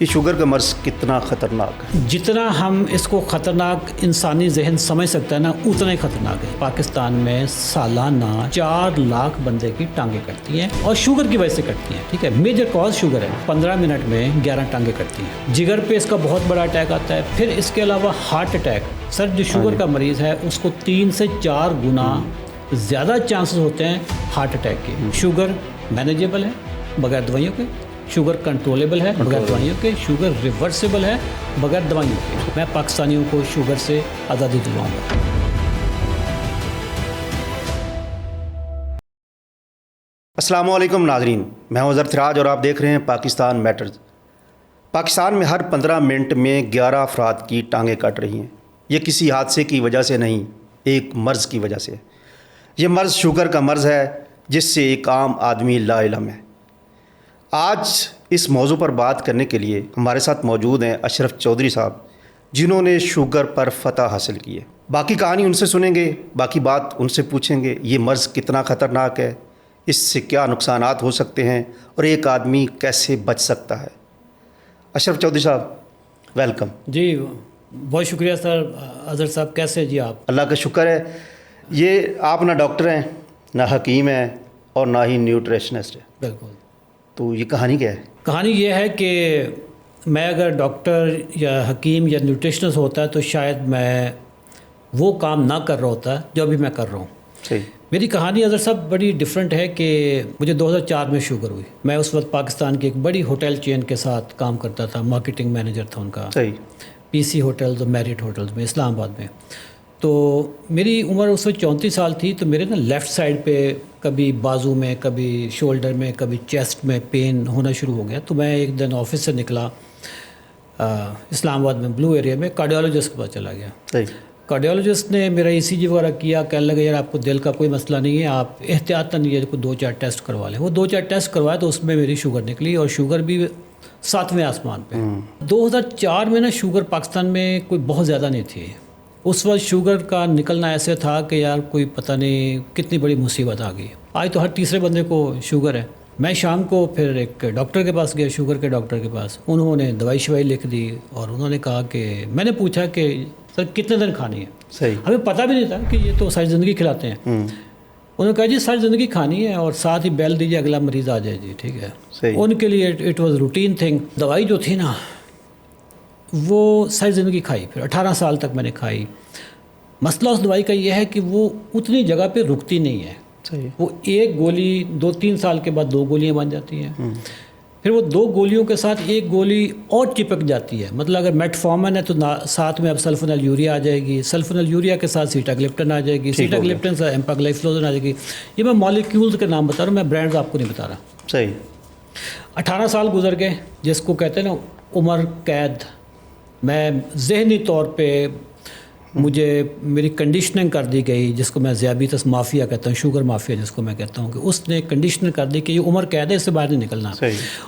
یہ شوگر کا مرض کتنا خطرناک ہے؟ جتنا ہم اس کو خطرناک انسانی ذہن سمجھ سکتا ہے نا اتنا ہی خطرناک ہے۔ پاکستان میں سالانہ 4 لاکھ بندے کی ٹانگیں کٹتی ہیں اور شوگر کی وجہ سے کٹتی ہیں، ٹھیک ہے۔ میجر کاز شوگر ہے۔ 15 منٹ میں 11 ٹانگیں کٹتی ہیں۔ جگر پہ اس کا بہت بڑا اٹیک آتا ہے۔ پھر اس کے علاوہ ہارٹ اٹیک، سر جو شوگر کا مریض ہے اس کو 3 سے 4 گنا زیادہ چانسز ہوتے ہیں ہارٹ اٹیک کے۔ شوگر مینیجیبل ہے بغیر دوائیوں کے، شوگر کنٹرولیبل ہے بغیر دوائیوں کے، شوگر ریورسیبل ہے بغیر دوائیوں کے۔ میں پاکستانیوں کو شوگر سے آزادی دلواؤں گا۔ السلام علیکم ناظرین، میں ہوں اظہر سراج اور آپ دیکھ رہے ہیں پاکستان میٹرز۔ پاکستان میں ہر 15 منٹ میں 11 افراد کی ٹانگیں کٹ رہی ہیں۔ یہ کسی حادثے کی وجہ سے نہیں، ایک مرض کی وجہ سے۔ یہ مرض شوگر کا مرض ہے جس سے ایک عام آدمی لا علم ہے۔ آج اس موضوع پر بات کرنے کے لیے ہمارے ساتھ موجود ہیں اشرف چودھری صاحب، جنہوں نے شوگر پر فتح حاصل کی ہے۔ باقی کہانی ان سے سنیں گے، باقی بات ان سے پوچھیں گے، یہ مرض کتنا خطرناک ہے، اس سے کیا نقصانات ہو سکتے ہیں اور ایک آدمی کیسے بچ سکتا ہے۔ اشرف چودھری صاحب ویلکم۔ جی بہت شکریہ سر۔ اظہر صاحب کیسے جی آپ؟ اللہ کا شکر ہے۔ یہ آپ نہ ڈاکٹر ہیں، نہ حکیم ہیں اور نہ ہی نیوٹریشنسٹ ہیں، بالکل۔ تو یہ کہانی کیا ہے؟ کہانی یہ ہے کہ میں اگر ڈاکٹر یا حکیم یا نیوٹریشنسٹ ہوتا ہے تو شاید میں وہ کام نہ کر رہا ہوتا جو ابھی میں کر رہا ہوں۔ صحیح۔ میری کہانی اظہر صاحب بڑی ڈیفرنٹ ہے کہ مجھے 2004 میں شوگر ہوئی۔ میں اس وقت پاکستان کی ایک بڑی ہوٹل چین کے ساتھ کام کرتا تھا، مارکیٹنگ مینیجر تھا ان کا، صحیح۔ پی سی ہوٹلز اور میریٹ ہوٹلز میں اسلام آباد میں۔ تو میری عمر اس وقت 34 سال تھی، تو میرے نا لیفٹ سائڈ پہ کبھی بازو میں، کبھی شولڈر میں، کبھی چیسٹ میں پین ہونا شروع ہو گیا۔ تو میں ایک دن آفس سے نکلا اسلام آباد میں بلو ایریا میں، کارڈیولوجسٹ کے پاس چلا گیا۔ صحیح۔ کارڈیولوجسٹ نے میرا ای سی جی وغیرہ کیا، کہنے لگا یار آپ کو دل کا کوئی مسئلہ نہیں ہے، آپ احتیاطاً یہ کو 2-4 ٹیسٹ کروا لیں۔ وہ 2-4 ٹیسٹ کروائے تو اس میں میری شوگر نکلی، اور شوگر بھی 7ویں آسمان پہ۔ 2004 میں نا شوگر پاکستان میں کوئی بہت زیادہ نہیں تھی۔ اس وقت شوگر کا نکلنا ایسے تھا کہ یار کوئی پتہ نہیں کتنی بڑی مصیبت آ گئی۔ آج تو ہر تیسرے بندے کو شوگر ہے۔ میں شام کو پھر ایک ڈاکٹر کے پاس گیا، شوگر کے ڈاکٹر کے پاس۔ انہوں نے دوائی شوائی لکھ دی اور انہوں نے کہا کہ میں نے پوچھا کہ سر کتنے دن کھانی ہے؟ صحیح۔ ہمیں پتہ بھی نہیں تھا کہ یہ تو ساری زندگی کھلاتے ہیں۔ انہوں نے کہا جی ساری زندگی کھانی ہے اور ساتھ ہی بیل دیجیے اگلا مریض آ جائے جی، ٹھیک ہے۔ صحیح۔ ان کے لیے اٹ واز روٹین تھنگ۔ دوائی جو تھی نا وہ ساری زندگی کھائی، پھر 18 سال تک میں نے کھائی۔ مسئلہ اس دوائی کا یہ ہے کہ وہ اتنی جگہ پہ رکتی نہیں ہے۔ صحیح۔ وہ ایک گولی 2-3 سال کے بعد 2 گولیاں بن جاتی ہیں، پھر وہ 2 گولیوں کے ساتھ ایک گولی اور چپک جاتی ہے۔ مطلب اگر میٹفارمن ہے تو ساتھ میں اب سلفونل یوریا آ جائے گی، سلفونل یوریا کے ساتھ سیٹاگلیپٹن آ جائے گی، سیٹاگلیپٹن سے ایمپاگلائفلوزن آ جائے گی۔ یہ میں مالیکیولز کے نام بتا رہا ہوں، میں برانڈز آپ کو نہیں بتا رہا۔ صحیح۔ 18 سال گزر گئے، جس کو کہتے ہیں نا عمر قید۔ میں ذہنی طور پہ مجھے میری کنڈیشننگ کر دی گئی، جس کو میں ذیابیطس مافیا کہتا ہوں، شوگر مافیا جس کو میں کہتا ہوں، کہ اس نے کنڈیشن کر دی کہ یہ عمر قید ہے، اس سے باہر نہیں نکلنا۔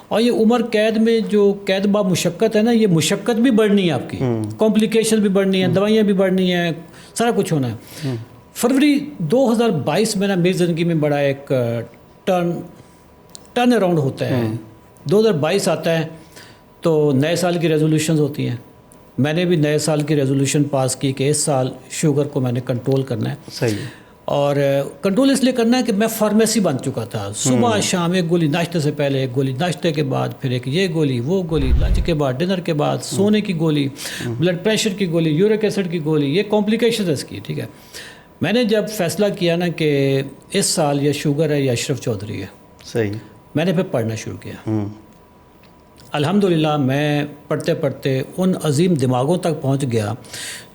اور یہ عمر قید میں جو قید با مشقت ہے نا، یہ مشقت بھی بڑھنی ہے، آپ کی کمپلیکیشن بھی بڑھنی ہے، دوائیاں بھی بڑھنی ہیں، سارا کچھ ہونا ہے۔ فروری 2022 میں نا میری زندگی میں بڑا ایک ٹرن اراؤنڈ ہوتا ہے۔ 2022 آتا ہے تو نئے سال کی ریزولوشنز ہوتی ہیں۔ میں نے بھی نئے سال کی ریزولوشن پاس کی کہ اس سال شوگر کو میں نے کنٹرول کرنا ہے۔ صحیح۔ اور کنٹرول اس لیے کرنا ہے کہ میں فارمیسی بن چکا تھا۔ صبح شام ایک گولی ناشتے سے پہلے، ایک گولی ناشتے کے بعد، پھر ایک یہ گولی وہ گولی، لنچ کے بعد، ڈنر کے بعد، سونے کی گولی، بلڈ پریشر کی گولی، یورک ایسڈ کی گولی، یہ کمپلیکیشن ہے اس کی، ٹھیک ہے۔ میں نے جب فیصلہ کیا نا کہ اس سال یا شوگر ہے یا اشرف چودھری ہے، صحیح، میں نے پھر پڑھنا شروع کیا۔ الحمدللہ میں پڑھتے پڑھتے ان عظیم دماغوں تک پہنچ گیا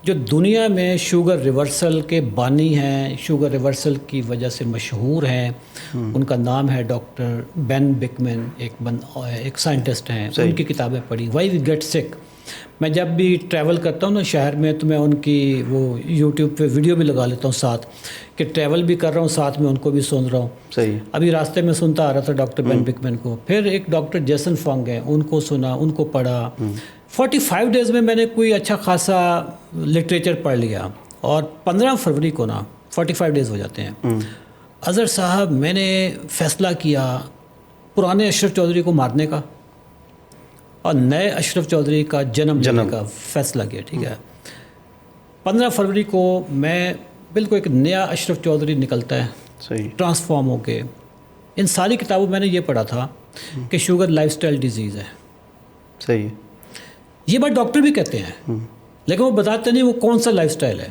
جو دنیا میں شوگر ریورسل کے بانی ہیں، شوگر ریورسل کی وجہ سے مشہور ہیں۔ ان کا نام ہے ڈاکٹر بین بکمن، ایک سائنٹسٹ ہیں۔ ان کی کتابیں پڑھی، وائی وی گیٹ سک۔ میں جب بھی ٹریول کرتا ہوں نا شہر میں، تو میں ان کی وہ یوٹیوب پہ ویڈیو بھی لگا لیتا ہوں ساتھ، کہ ٹریول بھی کر رہا ہوں، ساتھ میں ان کو بھی سن رہا ہوں۔ صحیح۔ ابھی راستے میں سنتا آ رہا تھا ڈاکٹر بین بکمن کو۔ پھر ایک ڈاکٹر جیسن فنگ ہیں، ان کو سنا، ان کو پڑھا۔ 45 ڈیز میں میں نے کوئی اچھا خاصا لٹریچر پڑھ لیا، اور 15 فروری کو نا 45 ڈیز ہو جاتے ہیں۔ اظہر صاحب میں نے فیصلہ کیا پرانے اشرف چودھری کو مارنے کا، اور نئے اشرف چودھری کا جنم لینے کا فیصلہ کیا. ٹھیک ہے. 15 فروری کو میں بالکل ایک نیا اشرف چودھری نکلتا ہے, صحیح, ٹرانسفارم ہو کے. ان ساری کتابوں میں نے یہ پڑھا تھا کہ شوگر لائف سٹائل ڈیزیز ہے. صحیح ہے. یہ بات ڈاکٹر بھی کہتے ہیں, لیکن وہ بتاتے نہیں وہ کون سا لائف سٹائل ہے.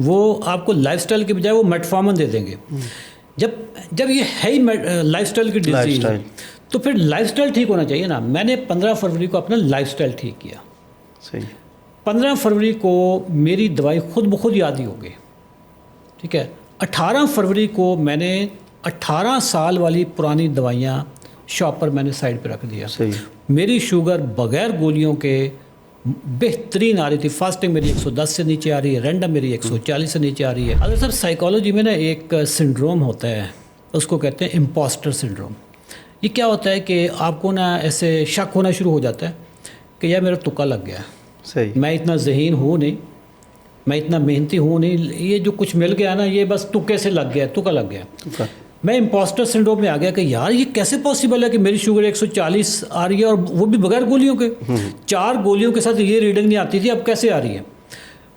وہ آپ کو لائف سٹائل کے بجائے وہ میٹفارمن دے دیں گے. جب یہ ہے ہی لائف سٹائل کی ڈیزیز تو پھر لائف سٹائل ٹھیک ہونا چاہیے نا. میں نے 15 فروری کو اپنا لائف سٹائل ٹھیک کیا. صحیح. 15 فروری کو میری دوائی خود بخود یاد ہی ہو گئی. ٹھیک ہے. 18 فروری کو میں نے 18 سال والی پرانی دوائیاں شاپ پر میں نے سائڈ پہ رکھ دیا. صحیح. میری شوگر بغیر گولیوں کے بہترین آ رہی تھی. فاسٹنگ میری 110 سے نیچے آ رہی ہے, رینڈم میری 140 سے نیچے آ رہی ہے. اگر صاحب سائیکالوجی میں نا ایک سنڈروم ہوتا ہے, اس کو کہتے ہیں امپوسٹر سنڈروم. یہ کیا ہوتا ہے کہ آپ کو نا ایسے شک ہونا شروع ہو جاتا ہے کہ یار میرا تکا لگ گیا. صحیح. میں اتنا ذہین ہوں نہیں, میں اتنا محنتی ہوں نہیں, یہ جو کچھ مل گیا نا یہ بس تکے سے لگ گیا, تکا لگ گیا. میں امپوسٹر سنڈروم میں آ گیا کہ یار یہ کیسے پاسبل ہے کہ میری شوگر 140 آ رہی ہے اور وہ بھی بغیر گولیوں کے. 4 گولیوں کے ساتھ یہ ریڈنگ نہیں آتی تھی, اب کیسے آ رہی ہے.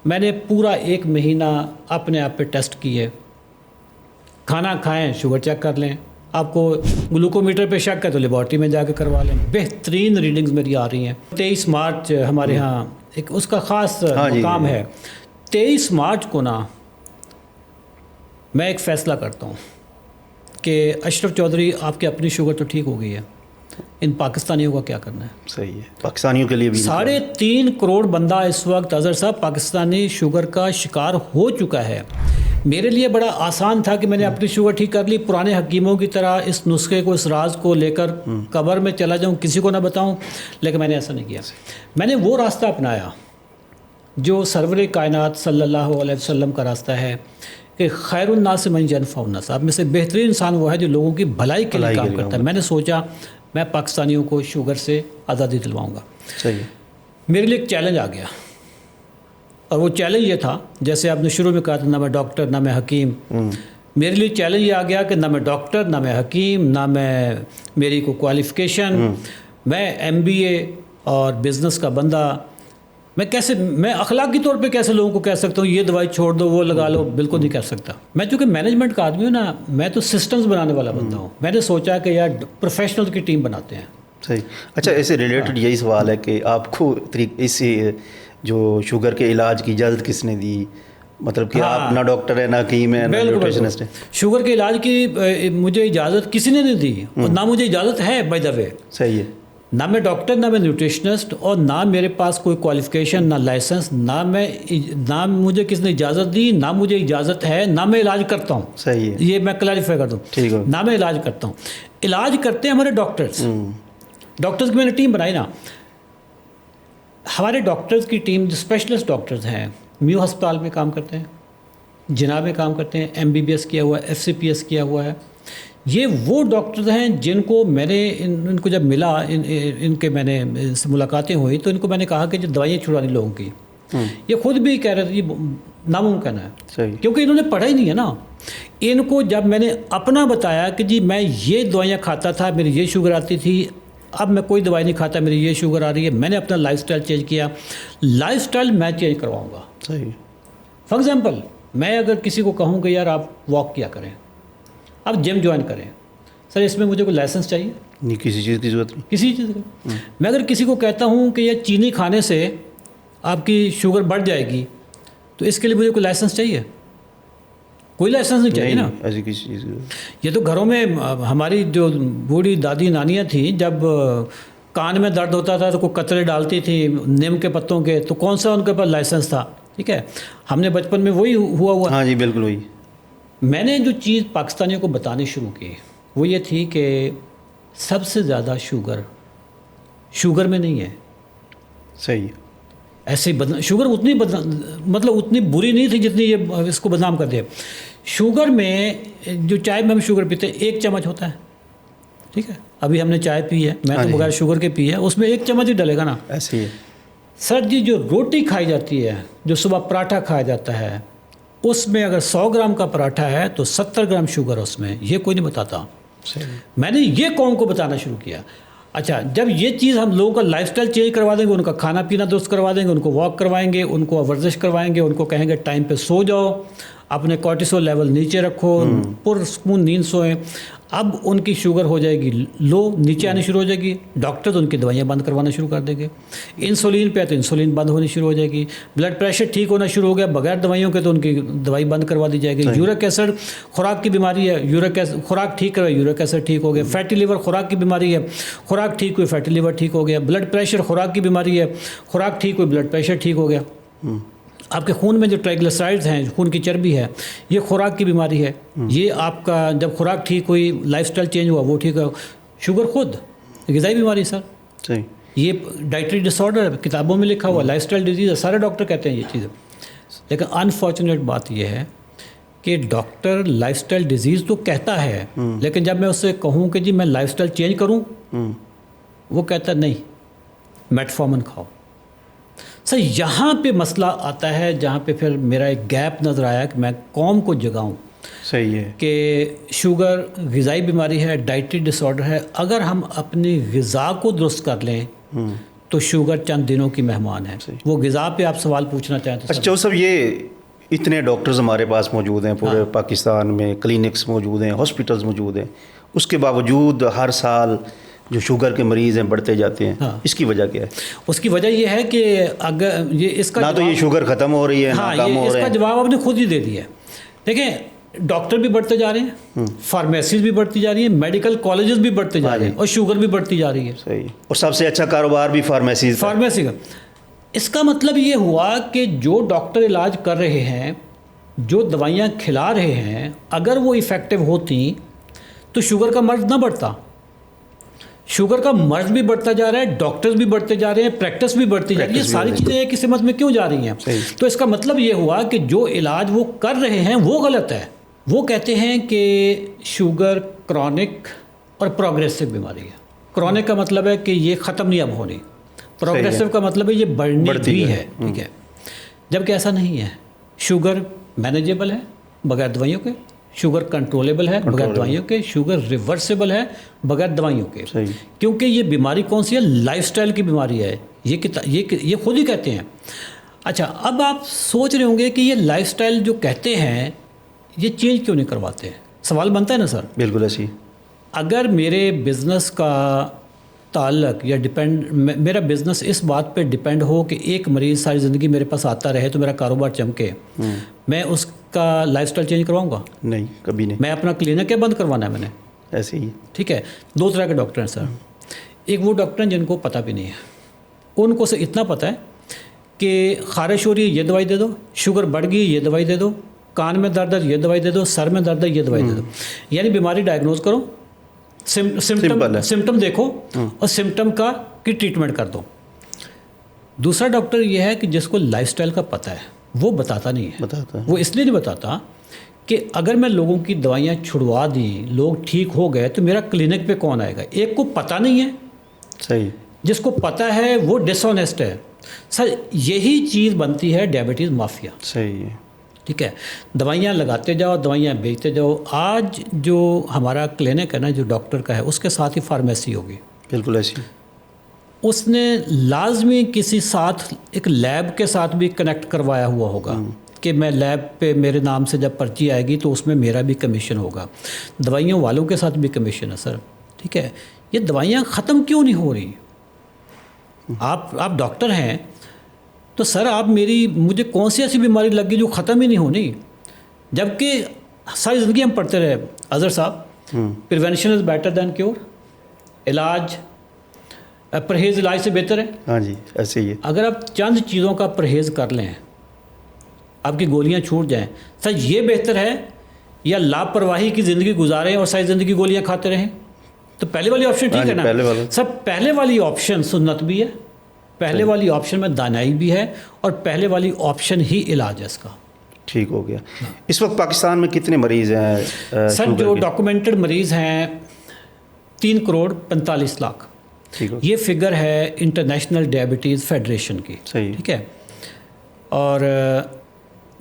میں نے پورا 1 مہینہ اپنے آپ پہ ٹیسٹ کیے. کھانا کھائیں شوگر چیک کر لیں, آپ کو گلوکومیٹر پہ شک ہے تو لیبارٹری میں جا کے کروا لیں. بہترین ریڈنگز میری آ رہی ہیں. 23 مارچ ہمارے ہاں ایک اس کا خاص مقام ہے. 23 مارچ کو نا میں ایک فیصلہ کرتا ہوں کہ اشرف چودھری آپ کی اپنی شوگر تو ٹھیک ہو گئی ہے, ان پاکستانیوں کا کیا کرنا ہے. صحیح ہے. پاکستانیوں کے لیے بھی 3.5 کروڑ بندہ اس وقت اظہر صاحب پاکستانی شوگر کا شکار ہو چکا ہے. میرے لیے بڑا آسان تھا کہ میں نے اپنی شوگر ٹھیک کر لی, پرانے حکیموں کی طرح اس نسخے کو, اس راز کو لے کر قبر میں چلا جاؤں, کسی کو نہ بتاؤں. لیکن میں نے ایسا نہیں کیا. میں نے وہ راستہ اپنایا جو سرور کائنات صلی اللہ علیہ وسلم کا راستہ ہے کہ خیر الناس من ينفع الناس. آپ میں سے بہترین انسان وہ ہے جو لوگوں کی بھلائی کے لیے کام کرتا ہے. میں نے سوچا میں پاکستانیوں کو شوگر سے آزادی دلواؤں گا. صحیح. میرے لیے ایک چیلنج آ گیا, اور وہ چیلنج یہ تھا, جیسے آپ نے شروع میں کہا تھا نہ میں ڈاکٹر نہ میں حکیم. میرے لیے چیلنج یہ آ گیا کہ نہ میں ڈاکٹر نہ میں حکیم نہ میں میری کو کوالیفیکیشن, میں MBA اور بزنس کا بندہ. میں اخلاقی طور پہ کیسے لوگوں کو کہہ سکتا ہوں یہ دوائی چھوڑ دو وہ لگا لو, بالکل نہیں کہہ سکتا. میں چونکہ مینجمنٹ کا آدمی ہوں نا, میں تو سسٹمز بنانے والا بندہ ہوں. میں نے سوچا کہ یار پروفیشنل کی ٹیم بناتے ہیں. صحیح. اچھا, ایسے ریلیٹڈ یہی سوال ہے کہ آپ کو اس جو شوگر کے علاج کی اجازت کس نے دی, مطلب کہ آپ نہ ڈاکٹر ہیں نہ حکیم ہیں نہ نیوٹریشنسٹ ہیں. شوگر کے علاج کی مجھے اجازت کسی نے نہیں دی, اور نہ مجھے اجازت ہے بائی دا وے. صحیح ہے. نہ میں ڈاکٹر نہ میں نیوٹریشنسٹ, اور نہ میرے پاس کوئی کوالیفیکیشن نہ لائسنس, نہ مجھے کس نے اجازت دی, نہ مجھے اجازت ہے, نہ میں علاج کرتا ہوں. صحیح ہے. یہ میں کلیریفائی کر دوں. ٹھیک ہے. نہ میں علاج کرتا ہوں. علاج کرتے ہیں ہمارے ڈاکٹرز کی میں نے ٹیم بنائی نا. ہمارے ڈاکٹرز کی ٹیم جو اسپیشلسٹ ڈاکٹرز ہیں, میو ہسپتال میں کام کرتے ہیں, جناح میں کام کرتے ہیں, MBBS کیا ہوا ہے, FCPS کیا ہوا ہے. یہ وہ ڈاکٹرز ہیں جن کو میں نے ان کو جب ملا, ان کے میں نے ان سے ملاقاتیں ہوئی تو ان کو میں نے کہا کہ جو دوائیاں چھڑانی لوگوں کی, یہ خود بھی کہہ رہے تھے یہ ناممکن ہے. صحیح. کیونکہ انہوں نے پڑھا ہی نہیں ہے نا. ان کو جب میں نے اپنا بتایا کہ جی میں یہ دوائیاں کھاتا تھا, میری یہ شوگر آتی تھی, اب میں کوئی دوائی نہیں کھاتا, میری یہ شوگر آ رہی ہے, میں نے اپنا لائف سٹائل چینج کیا. لائف سٹائل میں چینج کرواؤں گا. صحیح. فار ایگزامپل میں اگر کسی کو کہوں کہ یار آپ واک کیا کریں, آپ جم جوائن کریں, سر اس میں مجھے کوئی لائسنس چاہیے نہیں, کسی چیز کی ضرورت نہیں, کسی چیز کا. میں اگر کسی کو کہتا ہوں کہ یہ چینی کھانے سے آپ کی شوگر بڑھ جائے گی تو اس کے لیے مجھے کوئی لائسنس چاہیے؟ کوئی لائسنس نہیں چاہیے نا. ایسی کسی چیز. یہ تو گھروں میں ہماری جو بوڑھی دادی نانیاں تھیں, جب کان میں درد ہوتا تھا تو کوئی قطرے ڈالتی تھی نیم کے پتوں کے, تو کون سا ان کے پاس لائسنس تھا. ٹھیک ہے, ہم نے بچپن میں وہی ہوا. ہاں جی بالکل وہی. میں نے جو چیز پاکستانیوں کو بتانی شروع کی وہ یہ تھی کہ سب سے زیادہ شوگر میں نہیں ہے. صحیح. ایسے شوگر اتنی مطلب اتنی بری نہیں تھی جتنی یہ اس کو بدنام کر دیا. شوگر میں جو چائے میں ہم شوگر پیتے ہیں 1 چمچ ہوتا ہے. ٹھیک ہے, ابھی ہم نے چائے پی ہے, میں تو بغیر شوگر کے پی ہے, اس میں 1 چمچ ہی ڈلے گا نا. ایسے ہی ہے. سر جی جو روٹی کھائی جاتی ہے, جو صبح پراٹھا کھایا جاتا ہے, اس میں اگر 100 گرام کا پراٹھا ہے تو 70 گرام شوگر اس میں, یہ کوئی نہیں بتاتا. میں نے یہ قوم کو بتانا شروع کیا. اچھا جب یہ چیز ہم لوگوں کا لائف سٹائل چینج کروا دیں گے، ان کا کھانا پینا درست کروا دیں گے، ان کو واک کروائیں گے، ان کو ورزش کروائیں گے، ان کو کہیں گے ٹائم پہ سو جاؤ، اپنے کورٹیسول لیول نیچے رکھو، پرسکون نیند سوئیں، اب ان کی شوگر ہو جائے گی لو، نیچے آنی شروع ہو جائے گی، ڈاکٹر ان کی دوائیاں بند کروانا شروع کر دیں گے، انسولین پہ تو انسولین بند ہونی شروع ہو جائے گی، بلڈ پریشر ٹھیک ہونا شروع ہو گیا بغیر دوائیوں کے تو ان کی دوائی بند کروا دی جائے گی، یورک ایسڈ خوراک کی بیماری ہے، یورک ایسڈ خوراک ٹھیک کرے یورک ایسڈ ٹھیک ہو گیا، فیٹی لیور خوراک کی بیماری ہے، خوراک ٹھیک ہوئی فیٹی لیور ٹھیک ہو گیا، بلڈ پریشر خوراک کی بیماری ہے، خوراک ٹھیک ہوئی بلڈ پریشر ٹھیک ہو گیا، آپ کے خون میں جو ٹرائگلیسرائڈز ہیں، خون کی چربی ہے، یہ خوراک کی بیماری ہے، یہ آپ کا جب خوراک ٹھیک ہوئی، لائف سٹائل چینج ہوا، وہ ٹھیک ہوا، شوگر خود غذائی بیماری سر، صحیح، یہ ڈائٹری ڈس آرڈر ہے، کتابوں میں لکھا ہوا لائف سٹائل ڈیزیز ہے، سارے ڈاکٹر کہتے ہیں یہ چیزیں، لیکن انفارچونیٹ بات یہ ہے کہ ڈاکٹر لائف سٹائل ڈیزیز تو کہتا ہے، لیکن جب میں اس سے کہوں کہ جی میں لائف سٹائل چینج کروں، وہ کہتا ہے نہیں میٹفارمن کھاؤ۔ سر یہاں پہ مسئلہ آتا ہے جہاں پہ پھر میرا ایک گیپ نظر آیا کہ میں قوم کو جگاؤں، صحیح ہے کہ شوگر غذائی بیماری ہے، ڈائٹری ڈس آرڈر ہے، اگر ہم اپنی غذا کو درست کر لیں تو شوگر چند دنوں کی مہمان ہے۔ وہ غذا پہ آپ سوال پوچھنا چاہیں تو اچھا صاحب، یہ اتنے ڈاکٹرز ہمارے پاس موجود ہیں پورے پاکستان میں، کلینکس موجود ہیں، ہاسپٹلز موجود ہیں، اس کے باوجود ہر سال جو شوگر کے مریض ہیں بڑھتے جاتے ہیں، اس کی وجہ کیا ہے؟ اس کی وجہ یہ ہے کہ اگر یہ اس کا نہ تو یہ شوگر ختم ہو رہی ہے نہ کم ہو اس رہے کا ہیں۔ جواب آپ نے خود ہی دے دیا ہے۔ دیکھیں ڈاکٹر بھی بڑھتے جا رہے ہیں، فارمیسیز بھی بڑھتی جا رہی ہیں، میڈیکل کالجز بھی بڑھتے جا رہے ہیں، اور شوگر بھی بڑھتی جا رہی ہے۔ صحیح، اور سب سے اچھا کاروبار بھی فارمیسی کا اس کا مطلب یہ ہوا کہ جو ڈاکٹر علاج کر رہے ہیں، جو دوائیاں کھلا رہے ہیں، اگر وہ ایفیکٹو ہوتی تو شوگر کا مرض نہ بڑھتا۔ شوگر کا مرض بھی بڑھتا جا رہا ہے، ڈاکٹرز بھی بڑھتے جا رہے ہیں، پریکٹس بھی بڑھتی جا رہی ہے، یہ ساری چیزیں ایک ہی سمت میں کیوں جا رہی ہیں؟ تو اس کا مطلب یہ ہوا کہ جو علاج وہ کر رہے ہیں وہ غلط ہے۔ وہ کہتے ہیں کہ شوگر کرونک اور پروگریسو بیماری ہے۔ کرونک کا مطلب ہے کہ یہ ختم نہیں اب ہونی، پروگریسو کا مطلب ہے یہ بڑھنی بھی ہے، ٹھیک ہے، جبکہ ایسا نہیں ہے۔ شوگر مینیجیبل ہے بغیر دوائیوں کے، شوگر کنٹرولیبل ہے بغیر دوائیوں کے، شوگر ریورسیبل ہے بغیر دوائیوں کے، کیونکہ یہ بیماری کون سی ہے؟ لائف سٹائل کی بیماری ہے، یہ خود ہی کہتے ہیں۔ اچھا اب آپ سوچ رہے ہوں گے کہ یہ لائف سٹائل جو کہتے ہیں یہ چینج کیوں نہیں کرواتے؟ سوال بنتا ہے نا سر۔ بالکل ایسی، اگر میرے بزنس کا تعلق یا میرا بزنس اس بات پہ ڈپینڈ ہو کہ ایک مریض ساری زندگی میرے پاس آتا رہے تو میرا کاروبار چمکے، میں اس کا لائف سٹائل چینج کرواؤں گا؟ نہیں، کبھی نہیں۔ میں اپنا کلینک بند کروانا ہے میں نے، ایسے ہی، ٹھیک ہے۔ دو طرح کے ڈاکٹر ہیں سر، ایک وہ ڈاکٹر ہیں جن کو پتہ بھی نہیں ہے، ان کو سے اتنا پتہ ہے کہ خارش ہو رہی ہے یہ دوائی دے دو، شوگر بڑھ گئی یہ دوائی دے دو، کان میں درد ہے یہ دوائی دے دو، سر میں درد ہے یہ دوائی دے دو، یعنی بیماری ڈائگنوز کرو، سمٹم دیکھو اور سمٹم کی ٹریٹمنٹ کر دو۔ دوسرا ڈاکٹر یہ ہے کہ جس کو لائف سٹائل کا پتہ ہے، وہ بتاتا نہیں ہے۔ وہ اس لیے نہیں بتاتا کہ اگر میں لوگوں کی دوائیاں چھڑوا دیں، لوگ ٹھیک ہو گئے تو میرا کلینک پہ کون آئے گا؟ ایک کو پتہ نہیں ہے، صحیح، جس کو پتہ ہے وہ ڈس آنیسٹ ہے۔ سر یہی چیز بنتی ہے ڈائبٹیز مافیا، صحیح ہے، ٹھیک ہے۔ دوائیاں لگاتے جاؤ، دوائیاں بیچتے جاؤ۔ آج جو ہمارا کلینک ہے نا جو ڈاکٹر کا ہے، اس کے ساتھ ہی فارمیسی ہوگی، بالکل ایسی، اس نے لازمی کسی ساتھ ایک لیب کے ساتھ بھی کنیکٹ کروایا ہوا ہوگا کہ میں لیب پہ میرے نام سے جب پرچی آئے گی تو اس میں میرا بھی کمیشن ہوگا۔ دوائیوں والوں کے ساتھ بھی کمیشن ہے سر، ٹھیک ہے۔ یہ دوائیاں ختم کیوں نہیں ہو رہی؟ آپ ڈاکٹر ہیں تو سر آپ مجھے کون سی ایسی بیماری لگ گئی جو ختم ہی نہیں ہونی؟ جبکہ ساری زندگی ہم پڑھتے رہے اظہر صاحب، prevention is better than cure, پرہیز علاج سے بہتر ہے۔ ہاں جی، ایسے ہی ہے۔ اگر آپ چند چیزوں کا پرہیز کر لیں، آپ کی گولیاں چھوٹ جائیں، سر یہ بہتر ہے یا لاپرواہی کی زندگی گزاریں اور ساری زندگی گولیاں کھاتے رہیں؟ تو پہلے والی آپشن ٹھیک ہے نا سر؟ پہلے والی آپشن سنت بھی ہے، پہلے والی آپشن میں دانائی بھی ہے، اور پہلے والی آپشن ہی علاج ہے اس کا۔ ٹھیک ہو گیا۔ اس وقت پاکستان میں کتنے مریض ہیں سر؟ جو ڈاکومنٹڈ مریض ہیں 3,45,00,000، یہ فگر ہے انٹرنیشنل ڈائبٹیز فیڈریشن کی، ٹھیک ہے۔ اور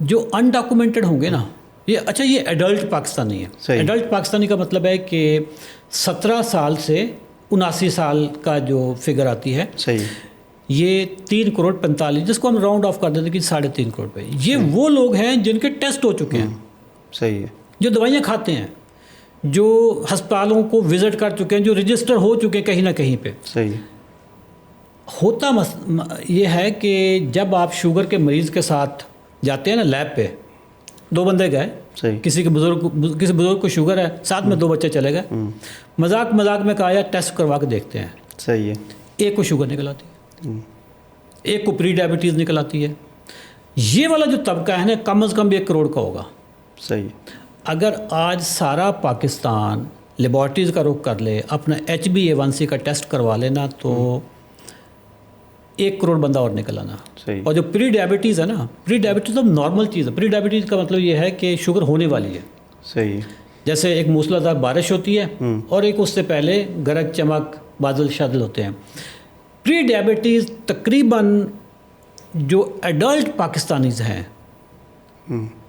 جو انڈاکومنٹڈ ہوں گے نا، یہ ایڈلٹ پاکستانی ہے۔ ایڈلٹ پاکستانی کا مطلب ہے کہ 17 سال سے 79 سال کا جو فگر آتی ہے صحیح. یہ 3 کروڑ 45 جس کو ہم راؤنڈ آف کر دیتے ہیں کہ 3.5 کروڑ پہ. یہ وہ لوگ ہیں جن کے ٹیسٹ ہو چکے ہیں, صحیح ہے, یہ دوائیاں کھاتے ہیں, جو ہسپتالوں کو وزٹ کر چکے ہیں, جو رجسٹر ہو چکے ہیں کہیں نہ کہیں پہ. صحیح. ہوتا یہ ہے کہ جب آپ شوگر کے مریض کے ساتھ جاتے ہیں نا لیب پہ, 2 بندے گئے, کسی بزرگ کو شوگر ہے, ساتھ میں 2 بچے چلے گئے, مذاق میں کہا یا ٹیسٹ کروا کے دیکھتے ہیں. صحیح ہے. ایک کو شوگر نکل آتی ہے, ایک کو پری ڈائبٹیز نکل آتی ہے. یہ والا جو طبقہ ہے نا کم از کم 1 کروڑ کا ہوگا. صحیح. اگر آج سارا پاکستان لیبارٹریز کا رخ کر لے, اپنا HbA1c کا ٹیسٹ کروا لینا, تو 1 کروڑ بندہ اور نکل آنا. اور جو پری ڈائبٹیز ہے نا, پری ڈائبٹیز تو نارمل چیز ہے. پری ڈائبٹیز کا مطلب یہ ہے کہ شوگر ہونے والی ہے. صحیح. جیسے ایک موسلادھار بارش ہوتی ہے اور ایک اس سے پہلے گرج چمک بادل شادل ہوتے ہیں. پری ڈائبٹیز تقریباً جو ایڈلٹ پاکستانیز ہیں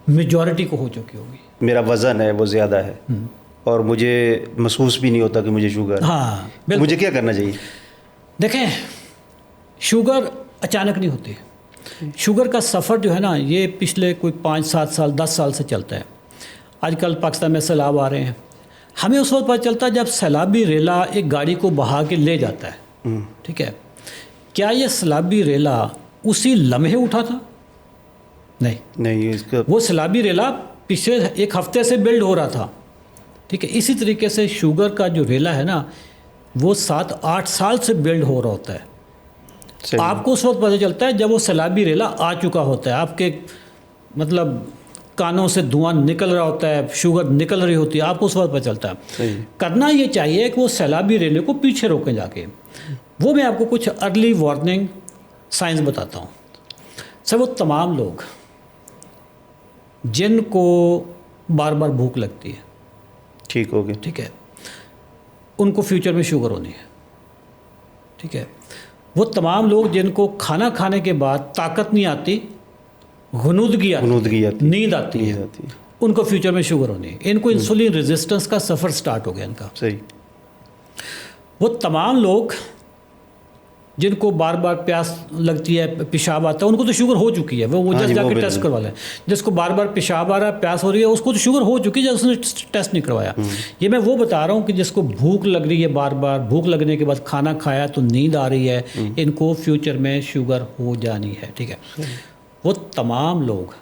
میجورٹی کو ہو چکی ہوگی. میرا وزن ہے وہ زیادہ ہے اور مجھے محسوس بھی نہیں ہوتا کہ مجھے شوگر. ہاں, مجھے کیا کرنا چاہیے؟ دیکھیں, شوگر اچانک نہیں ہوتی. شوگر کا سفر جو ہے نا یہ پچھلے کوئی 5-7 سال 10 سال سے چلتا ہے. آج کل پاکستان میں سیلاب آ رہے ہیں, ہمیں اس وقت پتہ چلتا ہے جب سیلابی ریلا ایک گاڑی کو بہا کے لے جاتا ہے. ٹھیک ہے, کیا یہ سیلابی ریلا اسی لمحے اٹھا تھا؟ نہیں, وہ سیلابی ریلا پچھلے 1 ہفتے سے بلڈ ہو رہا تھا. ٹھیک ہے, اسی طریقے سے شوگر کا جو ریلا ہے نا وہ 7-8 سال سے بلڈ ہو رہا ہوتا ہے. آپ کو اس وقت پتہ چلتا ہے جب وہ سیلابی ریلا آ چکا ہوتا ہے, آپ کے مطلب کانوں سے دھواں نکل رہا ہوتا ہے, شوگر نکل رہی ہوتی ہے, آپ کو اس وقت پتہ چلتا ہے. کرنا یہ چاہیے کہ وہ سیلابی ریلے کو پیچھے روکیں جا کے. وہ میں آپ کو کچھ ارلی وارننگ سائنس بتاتا ہوں. سر, وہ تمام لوگ جن کو بار بار بھوک لگتی ہے, ٹھیک ہو گیا, ٹھیک ہے, ان کو فیوچر میں شوگر ہونی ہے. ٹھیک ہے, وہ تمام لوگ جن کو کھانا کھانے کے بعد طاقت نہیں آتی, غنودگی آتی, نیند آتی ہے, ان کو فیوچر میں شوگر ہونی ہے. ان کو انسولین ریزسٹنس کا سفر سٹارٹ ہو گیا ان کا. صحیح. وہ تمام لوگ جن کو بار بار پیاس لگتی ہے, پیشاب آتا ہے, ان کو تو شوگر ہو چکی ہے. وہ جس جا کے ٹیسٹ کروا لیں. جس کو بار بار پیشاب آ رہا ہے, پیاس ہو رہی ہے, اس کو تو شوگر ہو چکی ہے جب اس نے ٹیسٹ نہیں کروایا. یہ میں وہ بتا رہا ہوں کہ جس کو بھوک لگ رہی ہے, بار بار بھوک لگنے کے بعد کھانا کھایا تو نیند آ رہی ہے, ان کو فیوچر میں شوگر ہو جانی ہے. ٹھیک ہے, وہ تمام لوگ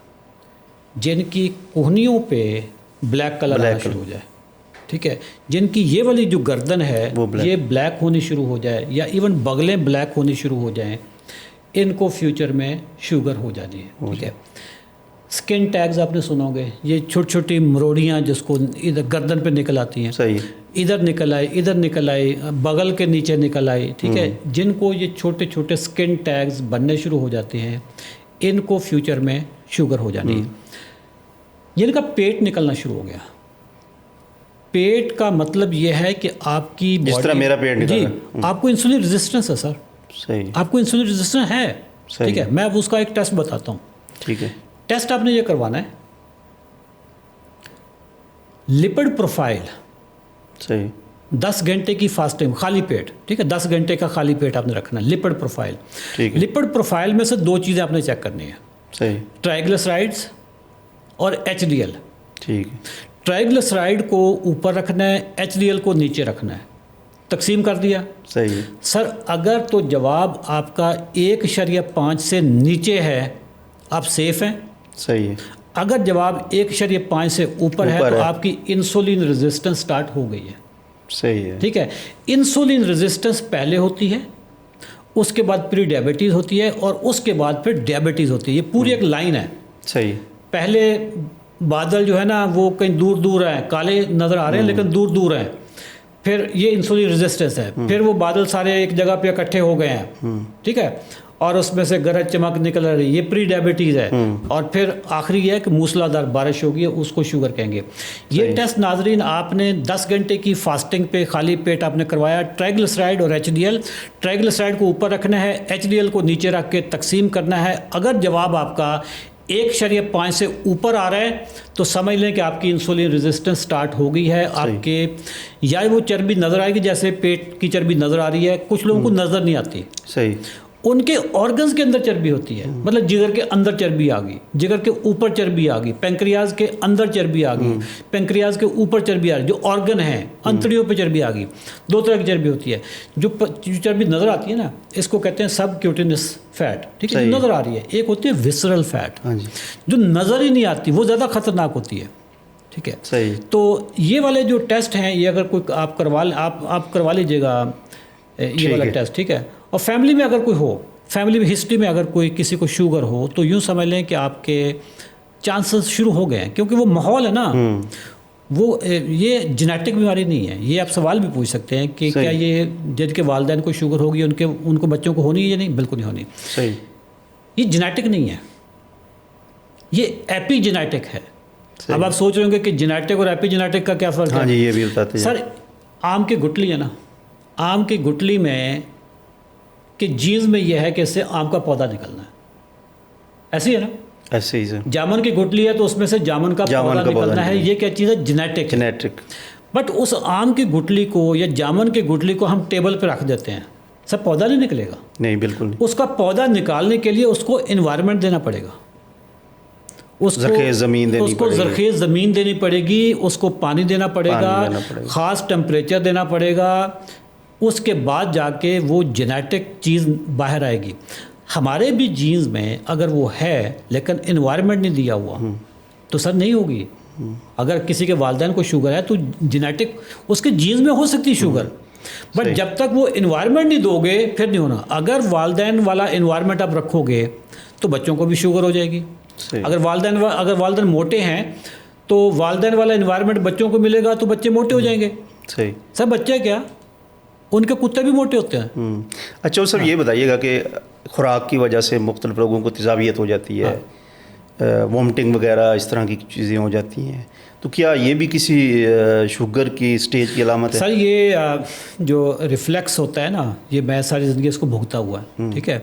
جن کی کوہنیوں پہ بلیک کلر آنا شروع ہو جائے, ٹھیک ہے, جن کی یہ والی جو گردن ہے یہ بلیک ہونی شروع ہو جائے, یا ایون بغلیں بلیک ہونی شروع ہو جائیں, ان کو فیوچر میں شوگر ہو جانی ہے. ٹھیک ہے. سکن ٹیگز آپ نے سنا ہوگے, یہ چھوٹی چھوٹی مروڑیاں جس کو ادھر گردن پہ نکل آتی ہیں. صحیح. ادھر نکل آئی, ادھر نکل آئی, بغل کے نیچے نکل آئی. ٹھیک ہے, جن کو یہ چھوٹے چھوٹے سکن ٹیگز بننے شروع ہو جاتے ہیں, ان کو فیوچر میں شوگر ہو جانی ہے. جن کا پیٹ نکلنا شروع ہو گیا, پیٹ کا مطلب یہ ہے کہ آپ کی جس طرح میرا پیٹ نکل رہا ہے, آپ کو انسولین ریزسٹنس ہے سر. صحیح. آپ کو انسولین ریزسٹنس ہے. ٹھیک ہے, میں اب اس کا ایک ٹیسٹ بتاتا ہوں. ٹھیک ہے. ٹیسٹ آپ نے یہ کروانا ہے, لپڈ پروفائل. صحیح. 10 گھنٹے کی فاسٹنگ, خالی پیٹ. ٹھیک ہے, 10 گھنٹے کا خالی پیٹ آپ نے رکھنا ہے. Lipid profile. ٹھیک ہے. لپڈ پروفائل میں سے 2 چیزیں آپ نے چیک کرنی ہے. صحیح. ٹرائیگلیسرائڈز اور HDL. ٹھیک ہے. ٹرائیگلیسرائڈ کو اوپر رکھنا ہے, HDL کو نیچے رکھنا ہے. تقسیم کر دیا. صحیح. سر, اگر تو جواب آپ کا 1.5 سے نیچے ہے, آپ سیف ہیں. صحیح ہے. اگر جواب 1.5 سے اوپر ہے تو آپ کی انسولین ریزسٹنس سٹارٹ ہو گئی ہے. صحیح ہے. ٹھیک ہے. انسولین ریزسٹنس پہلے ہوتی ہے, اس کے بعد پری ڈائبٹیز ہوتی ہے, اور اس کے بعد پھر ڈائبٹیز ہوتی ہے. یہ پوری ایک لائن ہے. صحیح. پہلے بادل جو ہے نا وہ کہیں دور دور ہیں, کالے نظر آ رہے ہیں لیکن دور دور ہیں. پھر یہ انسولین ریزسٹنس ہے. پھر وہ بادل سارے ایک جگہ پہ اکٹھے ہو گئے ہیں. ٹھیک ہے, اور اس میں سے گرج چمک نکل رہی ہے, یہ پری ڈائبٹیز ہے. اور پھر آخری یہ ہے کہ موسلادھار بارش ہوگی, اس کو شوگر کہیں گے. یہ ٹیسٹ ناظرین آپ نے 10 گھنٹے کی فاسٹنگ پہ خالی پیٹ آپ نے کروایا. ٹرائیگلیسرائڈ اور HDL, ٹرائیگلیسرائڈ کو اوپر رکھنا ہے, HDL کو نیچے رکھ کے تقسیم کرنا ہے. اگر جواب آپ کا 1.5 سے اوپر آ رہا ہے تو سمجھ لیں کہ آپ کی انسولین ریزسٹنس سٹارٹ ہو گئی ہے. آپ کے یا وہ چربی نظر آئے گی، جیسے پیٹ کی چربی نظر آ رہی ہے، کچھ لوگوں کو نظر نہیں آتی. صحیح. ان کے آرگنز کے اندر چربی ہوتی ہے، مطلب جگر کے اندر چربی آ گئی، جگر کے اوپر چربی آ گئی، پینکریاز کے اندر چربی آ گئی، پینکریاز کے اوپر چربی آ گئی، جو آرگن ہیں انتڑیوں پہ چربی آ گئی. 2 طرح کی چربی ہوتی ہے. جو چربی نظر آتی ہے نا، اس کو کہتے ہیں سب کیوٹینس فیٹ، ٹھیک ہے، جو نظر آ رہی ہے. ایک ہوتی ہے وسرل فیٹ، جو نظر ہی نہیں آتی، وہ زیادہ خطرناک ہوتی ہے. ٹھیک ہے. صحیح. تو یہ والے جو ٹیسٹ ہیں، یہ اگر کوئی آپ کروا لیجیے گا یہ والا ٹیسٹ. ٹھیک ہے. اور فیملی میں اگر کوئی ہو، فیملی میں ہسٹری میں اگر کوئی کسی کو شوگر ہو، تو یوں سمجھ لیں کہ آپ کے چانسز شروع ہو گئے ہیں، کیونکہ وہ ماحول ہے نا، وہ یہ جینیٹک بیماری نہیں ہے. یہ آپ سوال بھی پوچھ سکتے ہیں کہ کیا یہ جن کے والدین کو شوگر ہوگی ان کو بچوں کو ہونی ہے یا نہیں؟ بالکل نہیں ہونی. صحیح. یہ جینیٹک نہیں ہے، یہ ایپی جینیٹک ہے. اب آپ سوچ رہے ہوں گے کہ جینیٹک اور ایپی جینیٹک کا کیا فرق ہے؟ ہاں جی، یہ بھی بتاتے ہیں. سر، آم کی گٹلی ہے نا، آم کی گٹلی میں کہ جینز میں یہ ہے کہ اس سے آم کا پودا نکلنا ہے. ایسی ہے نا؟ ایسے ہی سر. جامن کی گٹلی ہے تو اس میں سے جامن کا پودا نکلنا ہے. یہ کیا چیز ہے؟ جینیٹک. بٹ اس آم کی گٹلی کو یا جامن کی گٹلی کو ہم ٹیبل پہ رکھ دیتے ہیں، سب پودا نہیں نکلے گا. نہیں، بالکل نہیں. اس کا پودا نکالنے کے لیے اس کو انوائرمنٹ دینا پڑے گا، اس کو زرخیز زمین دینی پڑے گی، اس کو پانی دینا پڑے گا، خاص ٹمپریچر دینا پڑے گا. اس کے بعد جا کے وہ جینیٹک چیز باہر آئے گی. ہمارے بھی جینز میں اگر وہ ہے لیکن انوائرمنٹ نہیں دیا ہوا تو سر نہیں ہوگی. اگر کسی کے والدین کو شوگر ہے تو جینیٹک اس کے جینز میں ہو سکتی شوگر، بٹ جب تک وہ انوائرمنٹ نہیں دو گے پھر نہیں ہونا. اگر والدین والا انوائرمنٹ آپ رکھو گے تو بچوں کو بھی شوگر ہو جائے گی. اگر والدین موٹے ہیں تو والدین والا انوائرمنٹ بچوں کو ملے گا تو بچے موٹے ہو جائیں گے. صحیح. سب بچے کیا، ان کے کتے بھی موٹے ہوتے ہیں. اچھا سر، یہ بتائیے گا کہ خوراک کی وجہ سے مختلف لوگوں کو تیزابیت ہو جاتی ہے، وامٹنگ وغیرہ اس طرح کی چیزیں ہو جاتی ہیں، تو کیا یہ بھی کسی شوگر کی سٹیج کی علامت ہے؟ سر، یہ جو ریفلیکس ہوتا ہے نا، یہ میں ساری زندگی اس کو بھگتا ہوا ہے. ٹھیک ہے.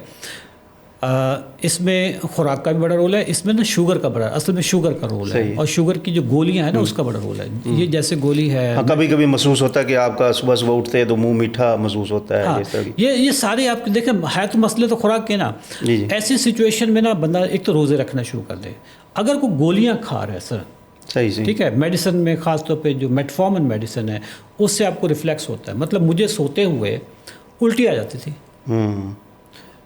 اس میں خوراک کا بھی بڑا رول ہے، اس میں نا شوگر کا بڑا، اصل میں شوگر کا رول ہے، اور شوگر کی جو گولیاں ہیں نا اس کا بڑا رول ہے. یہ جیسے گولی ہے، کبھی کبھی محسوس ہوتا ہے کہ آپ کا صبح اٹھتے تو منہ میٹھا محسوس ہوتا ہے. یہ سارے آپ دیکھیں ہے تو مسئلے تو خوراک کے نا. ایسی سچویشن میں نا بندہ ایک تو روزے رکھنا شروع کر دے. اگر کوئی گولیاں کھا رہا ہے سر، صحیح، ٹھیک ہے، میڈیسن میں خاص طور پہ جو میٹفارمن میڈیسن ہے اس سے آپ کو ریفلیکس ہوتا ہے. مطلب مجھے سوتے ہوئے الٹی آ جاتی تھی،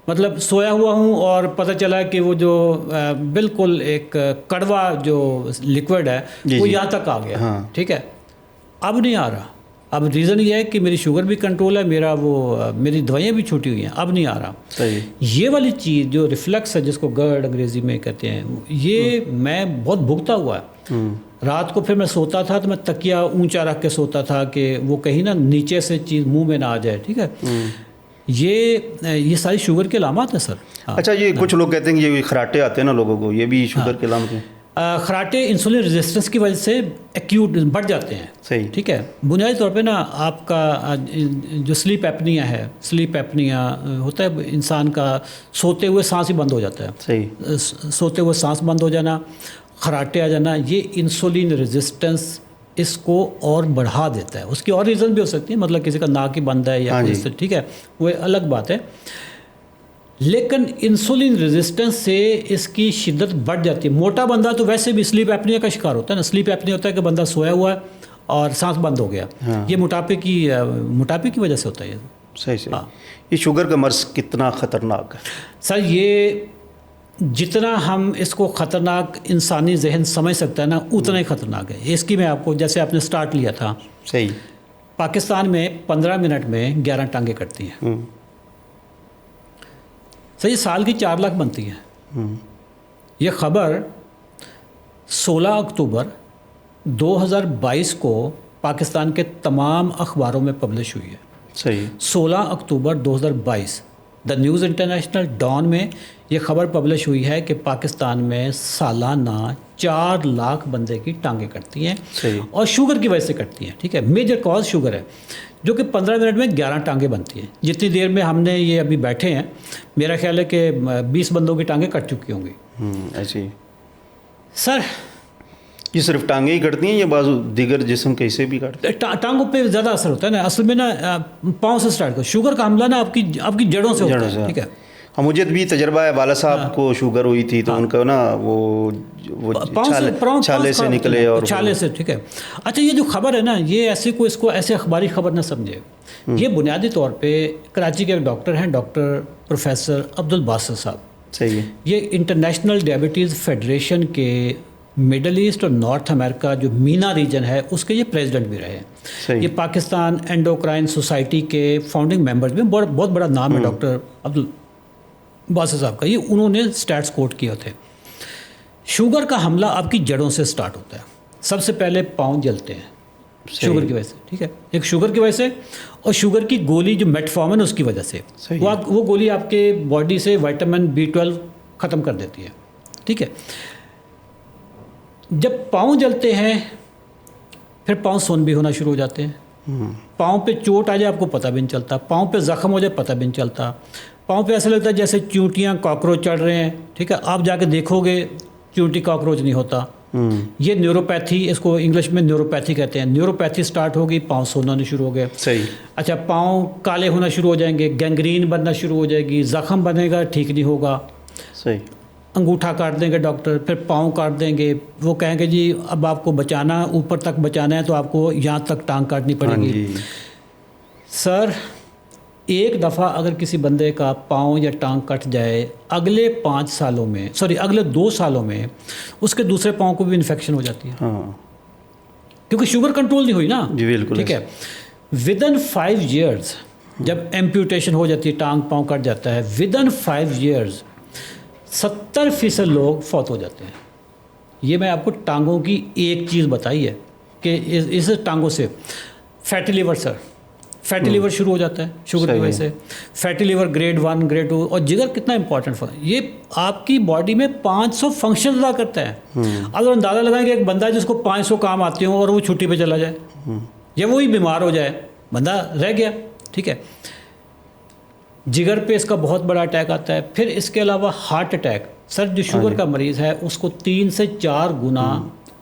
مطلب سویا ہوا ہوں اور پتہ چلا کہ وہ جو بالکل ایک کڑوا جو لیکوڈ ہے وہ یہاں تک آ گیا. ٹھیک ہے. اب نہیں آ رہا. اب ریزن یہ ہے کہ میری شوگر بھی کنٹرول ہے، میری دوائیاں بھی چھوٹی ہوئی ہیں، اب نہیں آ رہا. یہ والی چیز جو ریفلیکس ہے، جس کو گرڈ انگریزی میں کہتے ہیں، یہ میں بہت بھگتا ہوا ہے. رات کو پھر میں سوتا تھا تو میں تکیہ اونچا رکھ کے سوتا تھا کہ وہ کہیں نہ نیچے سے چیز منہ میں نہ آ جائے. ٹھیک ہے. یہ ساری شوگر کے علامات ہیں سر. اچھا، یہ کچھ لوگ کہتے ہیں کہ یہ خراٹے آتے ہیں نا لوگوں کو، یہ بھی شوگر کے علامت ہیں؟ خراٹے انسولین ریزسٹنس کی وجہ سے ایکیوٹ بڑھ جاتے ہیں. صحیح. ٹھیک ہے. بنیادی طور پہ نا آپ کا جو سلیپ ایپنیا ہے، سلیپ ایپنیا ہوتا ہے انسان کا سوتے ہوئے سانس ہی بند ہو جاتا ہے. صحیح. سوتے ہوئے سانس بند ہو جانا، خراٹے آ جانا، یہ انسولین ریزسٹنس اس کو اور بڑھا دیتا ہے. اس کی اور ریزن بھی ہو سکتی ہے، مطلب کسی کا ناک ہی بند ہے یا کوئی، ٹھیک ہے، وہ الگ بات ہے. لیکن انسولین ریزسٹنس سے اس کی شدت بڑھ جاتی ہے. موٹا بندہ تو ویسے بھی سلیپ ایپنیا کا شکار ہوتا ہے نا. سلیپ ایپنیا ہوتا ہے کہ بندہ سویا ہوا ہے اور سانس بند ہو گیا. یہ موٹاپے کی وجہ سے ہوتا ہے. صحیح. یہ شوگر کا مرض کتنا خطرناک ہے سر؟ یہ جتنا ہم اس کو خطرناک انسانی ذہن سمجھ سکتا ہے نا، اتنا ہی خطرناک ہے. اس کی میں آپ کو، جیسے آپ نے سٹارٹ لیا تھا، صحیح، پاکستان میں 15 منٹ میں 11 ٹانگیں کٹتی ہیں. صحیح. سال کی 4 لاکھ بنتی ہیں. یہ خبر 16 اکتوبر 2022 کو پاکستان کے تمام اخباروں میں پبلش ہوئی ہے. صحیح. 16 اکتوبر 2022 دا نیوز انٹرنیشنل ڈان میں یہ خبر پبلش ہوئی ہے کہ پاکستان میں سالانہ 4 لاکھ بندے کی ٹانگیں کٹتی ہیں. صحیح. اور شوگر کی وجہ سے کٹتی ہیں. ٹھیک ہے. میجر کاز شوگر ہے، جو کہ 15 منٹ میں 11 ٹانگیں بنتی ہیں. جتنی دیر میں ہم نے یہ ابھی بیٹھے ہیں، میرا خیال ہے کہ 20 بندوں کی ٹانگیں کٹ چکی ہوں گی. ایسی. سر یہ صرف ٹانگیں ہی کٹتی ہیں یا بعض دیگر جسم کیسے بھی کاٹتے ٹانگوں پہ زیادہ اثر ہوتا ہے نا، اصل میں نا پاؤں سے سٹارٹ کرو. شوگر کا حملہ نا آپ کی جڑوں سے ہوتا ہے. ٹھیک ہے. ہاں مجھے بھی تجربہ ہے، والد صاحب کو شوگر ہوئی تھی تو ان کا نا وہ چھالے سے نکلے اور چھالے سے. ٹھیک ہے. اچھا یہ جو خبر ہے نا، یہ ایسے کو اس کو ایسے اخباری خبر نہ سمجھے. یہ بنیادی طور پہ کراچی کے ایک ڈاکٹر ہیں، ڈاکٹر پروفیسر عبدالباسط صاحب. صحیح ہے. یہ انٹرنیشنل ڈائبٹیز فیڈریشن کے مڈل ایسٹ اور نارتھ امریکہ جو مینا ریجن ہے اس کے یہ پریزیڈنٹ بھی رہے ہیں. یہ پاکستان اینڈوکرائن سوسائٹی کے فاؤنڈنگ ممبرز میں بہت بڑا نام ہے ڈاکٹر عبدالباسط صاحب کا. یہ انہوں نے سٹیٹس کوٹ کیے تھے. شوگر کا حملہ آپ کی جڑوں سے سٹارٹ ہوتا ہے. سب سے پہلے پاؤں جلتے ہیں شوگر کی وجہ سے. ٹھیک ہے. ایک شوگر کی وجہ سے، اور شوگر کی گولی جو میٹفارمن اس کی وجہ سے، وہ گولی آپ کے باڈی سے وائٹامن B12 ختم کر دیتی ہے. ٹھیک ہے. جب پاؤں جلتے ہیں پھر پاؤں سون بھی ہونا شروع ہو جاتے ہیں. پاؤں پہ چوٹ آ جائے آپ کو پتہ بھی نہیں چلتا، پاؤں پہ زخم ہو جائے پتہ بھی نہیں چلتا. پاؤں پہ ایسا لگتا ہے جیسے چونٹیاں کاکروچ چڑھ رہے ہیں. ٹھیک ہے. آپ جا کے دیکھو گے چونٹی کاکروچ نہیں ہوتا. یہ نیوروپیتھی، اس کو انگلش میں نیوروپیتھی کہتے ہیں. نیوروپیتھی سٹارٹ ہوگی، پاؤں سونا ہونے شروع ہو گئے. صحیح. اچھا پاؤں کالے ہونا شروع ہو جائیں گے، گینگرین بننا شروع ہو جائے گی، زخم بنے گا، ٹھیک نہیں ہوگا. صحیح. انگوٹھا کاٹ دیں گے ڈاکٹر، پھر پاؤں کاٹ دیں گے. وہ کہیں گے جی اب آپ کو بچانا، اوپر تک بچانا ہے تو آپ کو یہاں تک ٹانگ کاٹنی پڑے گی. سر ایک دفعہ اگر کسی بندے کا پاؤں یا ٹانگ کٹ جائے، اگلے 5 سالوں میں اگلے 2 سالوں میں اس کے دوسرے پاؤں کو بھی انفیکشن ہو جاتی ہے. کیونکہ شوگر کنٹرول نہیں ہوئی نا. جی بالکل. ٹھیک ہے. ودن 5 ایئرز جب ایمپیوٹیشن ہو جاتی ہے، ٹانگ پاؤں کٹ جاتا ہے، ودن 5 ایئرز 70% لوگ فوت ہو جاتے ہیں. یہ میں آپ کو ٹانگوں کی ایک چیز بتائی ہے کہ اس ٹانگوں سے فیٹی لیور، سر فیٹی لیور شروع ہو جاتا ہے شوگر کی وجہ سے. Fatty liver grade 1 grade 2. اور جگر کتنا امپورٹنٹ یہ آپ کی باڈی میں 500 فنکشن ادا کرتا ہے. اگر اندازہ لگائیں کہ ایک بندہ جس کو 500 کام آتے ہوں اور وہ چھٹی پہ چلا جائے یا وہی بیمار ہو جائے، بندہ رہ گیا. ٹھیک ہے. جگر پہ اس کا بہت بڑا اٹیک آتا ہے. پھر اس کے علاوہ ہارٹ اٹیک. سر جو شوگر کا مریض ہے اس کو 3 سے 4 گنا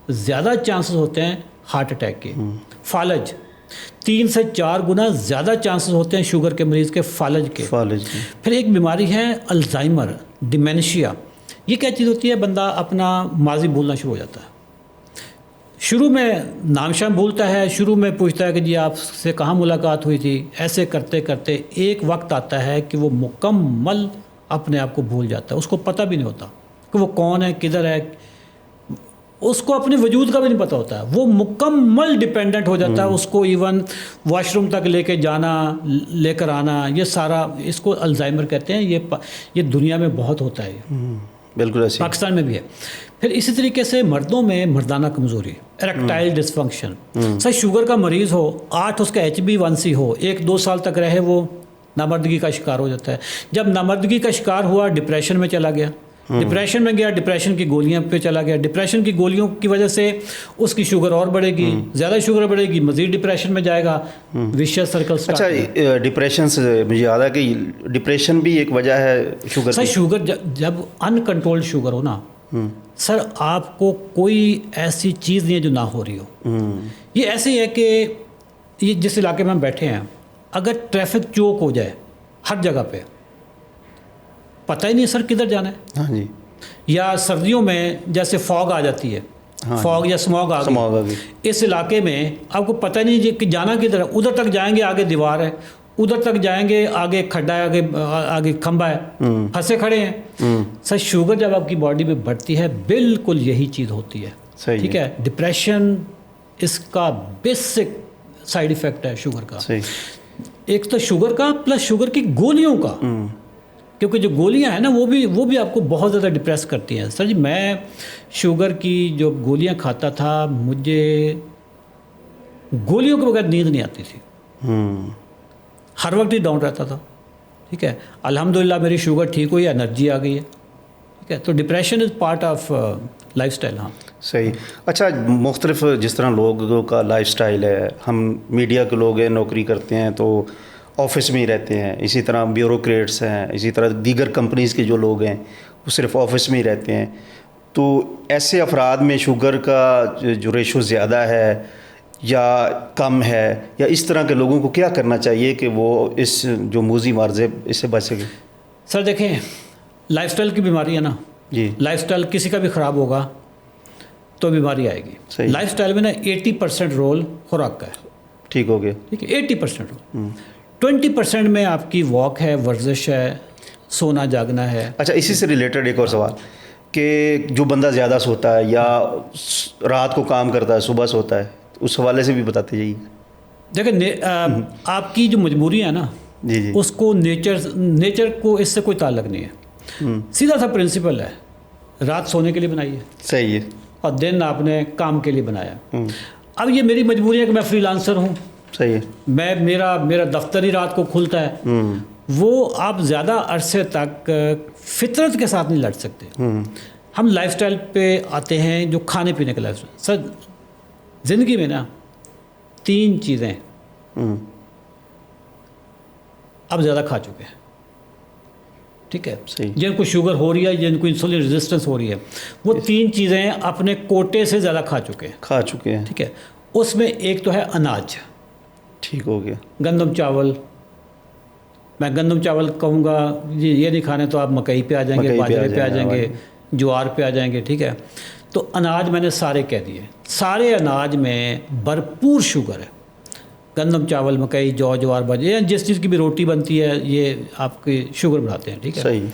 زیادہ چانسز ہوتے ہیں ہارٹ اٹیک کے. فالج 3 سے 4 گنا زیادہ چانسز ہوتے ہیں شوگر کے مریض کے فالج کے. پھر ایک بیماری ہے الزائمر، ڈیمینشیا. یہ کیا چیز ہوتی ہے؟ بندہ اپنا ماضی بھولنا شروع ہو جاتا ہے. شروع میں نام شام بھولتا ہے، شروع میں پوچھتا ہے کہ جی آپ سے کہاں ملاقات ہوئی تھی. ایسے کرتے کرتے ایک وقت آتا ہے کہ وہ مکمل اپنے آپ کو بھول جاتا ہے. اس کو پتہ بھی نہیں ہوتا کہ وہ کون ہے، کدھر ہے. اس کو اپنے وجود کا بھی نہیں پتہ ہوتا ہے. وہ مکمل ڈیپینڈنٹ ہو جاتا ہے. اس کو ایون واش روم تک لے کے جانا، لے کر آنا، یہ سارا اس کو الزائمر کہتے ہیں. یہ دنیا میں بہت ہوتا ہے. بالکل ایسے پاکستان میں بھی ہے. پھر اسی طریقے سے مردوں میں مردانہ کمزوری، ایریکٹائل ڈسفنکشن. سر شوگر کا مریض ہو، 8 اس کا HB1C ہو، 1-2 سال تک رہے، وہ نامردگی کا شکار ہو جاتا ہے. جب نامردگی کا شکار ہوا ڈپریشن میں چلا گیا. ڈپریشن میں گیا، ڈپریشن کی گولیاں پہ چلا گیا. ڈپریشن کی گولیوں کی وجہ سے اس کی شوگر اور بڑھے گی، زیادہ شوگر بڑھے گی، مزید ڈپریشن میں جائے گا. Vicious circle. اچھا ڈپریشن سے مجھے یاد ہے کہ ڈپریشن بھی ایک وجہ ہے شوگر. سر شوگر جب ان کنٹرول شوگر ہو نا سر، آپ کو کوئی ایسی چیز نہیں ہے جو نہ ہو رہی ہو. یہ ایسے ہی ہے کہ یہ جس علاقے میں ہم بیٹھے ہیں، اگر ٹریفک چوک ہو جائے ہر جگہ پہ، پتہ ہی نہیں سر کدھر جانا ہے. ہاں جی. یا سردیوں میں جیسے فاگ آ جاتی ہے، فاگ یا اسموگ آ گئی، اس علاقے میں آپ کو پتہ نہیں کہ جانا کدھر ہے. ادھر تک جائیں گے آگے دیوار ہے، ادھر تک جائیں گے آگے کھڈا ہے، آگے کھمبا ہے، پھنسے کھڑے ہیں. سر شوگر جب آپ کی باڈی میں بڑھتی ہے بالکل یہی چیز ہوتی ہے. ٹھیک ہے. ڈپریشن اس کا بیسک سائیڈ ایفیکٹ ہے شوگر کا. ایک تو شوگر کا پلس شوگر کی گولیوں کا، کیونکہ جو گولیاں ہیں نا وہ بھی آپ کو بہت زیادہ ڈپریس کرتی ہیں. سر جی میں شوگر کی جو گولیاں کھاتا تھا، مجھے گولیوں کے بغیر نیند نہیں آتی تھی. ہر وقت ہی ڈاؤن رہتا تھا. ٹھیک ہے. الحمدللہ میری شوگر ٹھیک ہوئی، انرجی آ گئی ہے. ٹھیک ہے. تو depression is part of life style. ہاں صحیح. اچھا مختلف جس طرح لوگوں کا لائف سٹائل ہے، ہم میڈیا کے لوگ ہیں، نوکری کرتے ہیں تو آفس میں ہی رہتے ہیں. اسی طرح بیوروکریٹس ہیں، اسی طرح دیگر کمپنیز کے جو لوگ ہیں وہ صرف آفس میں ہی رہتے ہیں. تو ایسے افراد میں شوگر کا جو ریشو زیادہ ہے یا کم ہے، یا اس طرح کے لوگوں کو کیا کرنا چاہیے کہ وہ اس جو موذی مرض ہے اس سے بچ سکے؟ سر دیکھیں، لائف سٹائل کی بیماری ہے نا، جی لائف سٹائل کسی کا بھی خراب ہوگا تو بیماری آئے گی. صحیح. لائف سٹائل میں نا 80% رول خوراک کا ہے. ٹھیک ہو گیا. ٹھیک ہے، 80% رول. 20% میں آپ کی واک ہے، ورزش ہے، سونا جاگنا ہے. اچھا، اسی سے ریلیٹڈ ایک اور سوال کہ جو بندہ زیادہ سوتا ہے یا رات کو کام کرتا ہے صبح سوتا ہے، اس حوالے سے بھی بتاتے جائیے. دیکھیں آپ کی جو مجبوری ہے نا، جی جی. اس کو نیچر کو اس سے کوئی تعلق نہیں ہے. سیدھا سا پرنسپل ہے، رات سونے کے لیے بنائی ہے صحیح ہے. اور دن آپ نے کام کے لیے بنایا. اب یہ میری مجبوری ہے کہ میں فری لانسر ہوں. صحیح ہے. میں میرا دفتر ہی رات کو کھلتا ہے. وہ آپ زیادہ عرصے تک فطرت کے ساتھ نہیں لڑ سکتے. ہم لائف سٹائل پہ آتے ہیں، جو کھانے پینے کا لائف سٹائل. سر زندگی میں نا 3 چیزیں اب زیادہ کھا چکے ہیں. ٹھیک ہے، صحیح. جن کو شوگر ہو رہی ہے، جن کو انسولین ریزسٹنس ہو رہی ہے، وہ 3 چیزیں اپنے کوٹے سے زیادہ کھا چکے ہیں. ٹھیک ہے، اس میں ایک تو ہے اناج. ٹھیک ہو گیا. گندم چاول. میں گندم چاول کہوں گا یہ نہیں کھانے تو آپ مکئی پہ آ جائیں گے، باجرے پہ آ جائیں گے، جوار پہ آ جائیں گے. ٹھیک ہے، تو اناج میں نے سارے کہہ دیے. سارے اناج میں بھرپور شوگر ہے. گندم چاول، مکئی، جوار، باجرے، یا جس چیز کی بھی روٹی بنتی ہے، یہ آپ کی شوگر بڑھاتے ہیں. ٹھیک ہے. صحیح.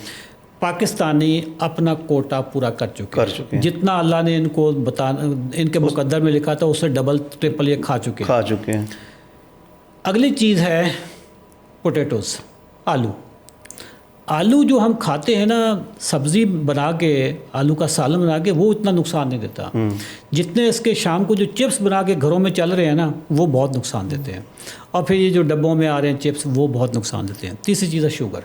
پاکستانی اپنا کوٹا پورا کر چکے ہیں. جتنا اللہ نے ان کو ان کے مقدر میں لکھا تھا، اس سے ڈبل ٹرپل یہ کھا چکے ہیں. اگلی چیز ہے پوٹیٹوز، آلو جو ہم کھاتے ہیں نا، سبزی بنا کے، آلو کا سالن بنا کے، وہ اتنا نقصان نہیں دیتا جتنے اس کے شام کو جو چپس بنا کے گھروں میں چل رہے ہیں نا، وہ بہت نقصان دیتے ہیں. اور پھر یہ جو ڈبوں میں آ رہے ہیں چپس، وہ بہت نقصان دیتے ہیں. تیسری چیز ہے شوگر.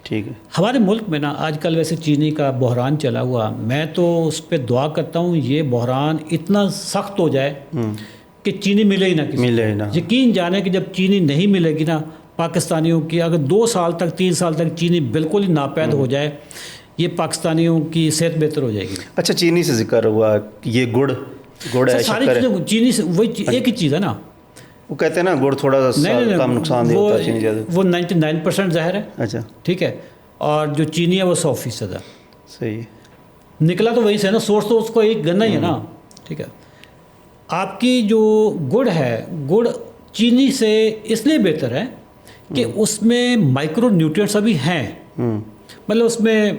ٹھیک ہے. ہمارے ملک میں نا آج کل ویسے چینی کا بحران چلا ہوا. میں تو اس پہ دعا کرتا ہوں یہ بحران اتنا سخت ہو جائے کہ چینی ملے ہی نہ کسی. یقین جانے کہ جب چینی نہیں ملے گی نا پاکستانیوں کی، اگر 2 سال تک 3 سال تک چینی بالکل ہی ناپید ہو جائے، یہ پاکستانیوں کی صحت بہتر ہو جائے گی. اچھا، چینی سے ذکر ہوا، یہ گڑ ہے، ساری چیزیں چینی سے، وہی ایک ہی چیز ہے نا. وہ کہتے ہیں نا گڑ تھوڑا سا کم نقصان دہ ہوتا ہے، چینی زیادہ. وہ 99% زہر ہے. اچھا. ٹھیک ہے. اور جو چینی ہے وہ 100% ہے. صحیح. نکلا تو وہیں سے نا، سورس تو اس کو ایک گنا ہی ہے نا. ٹھیک ہے. آپ کی جو گڑ ہے، گڑ چینی سے اس لیے بہتر ہے کہ اس میں مائکرو نیوٹرینٹس ابھی ہیں. مطلب اس میں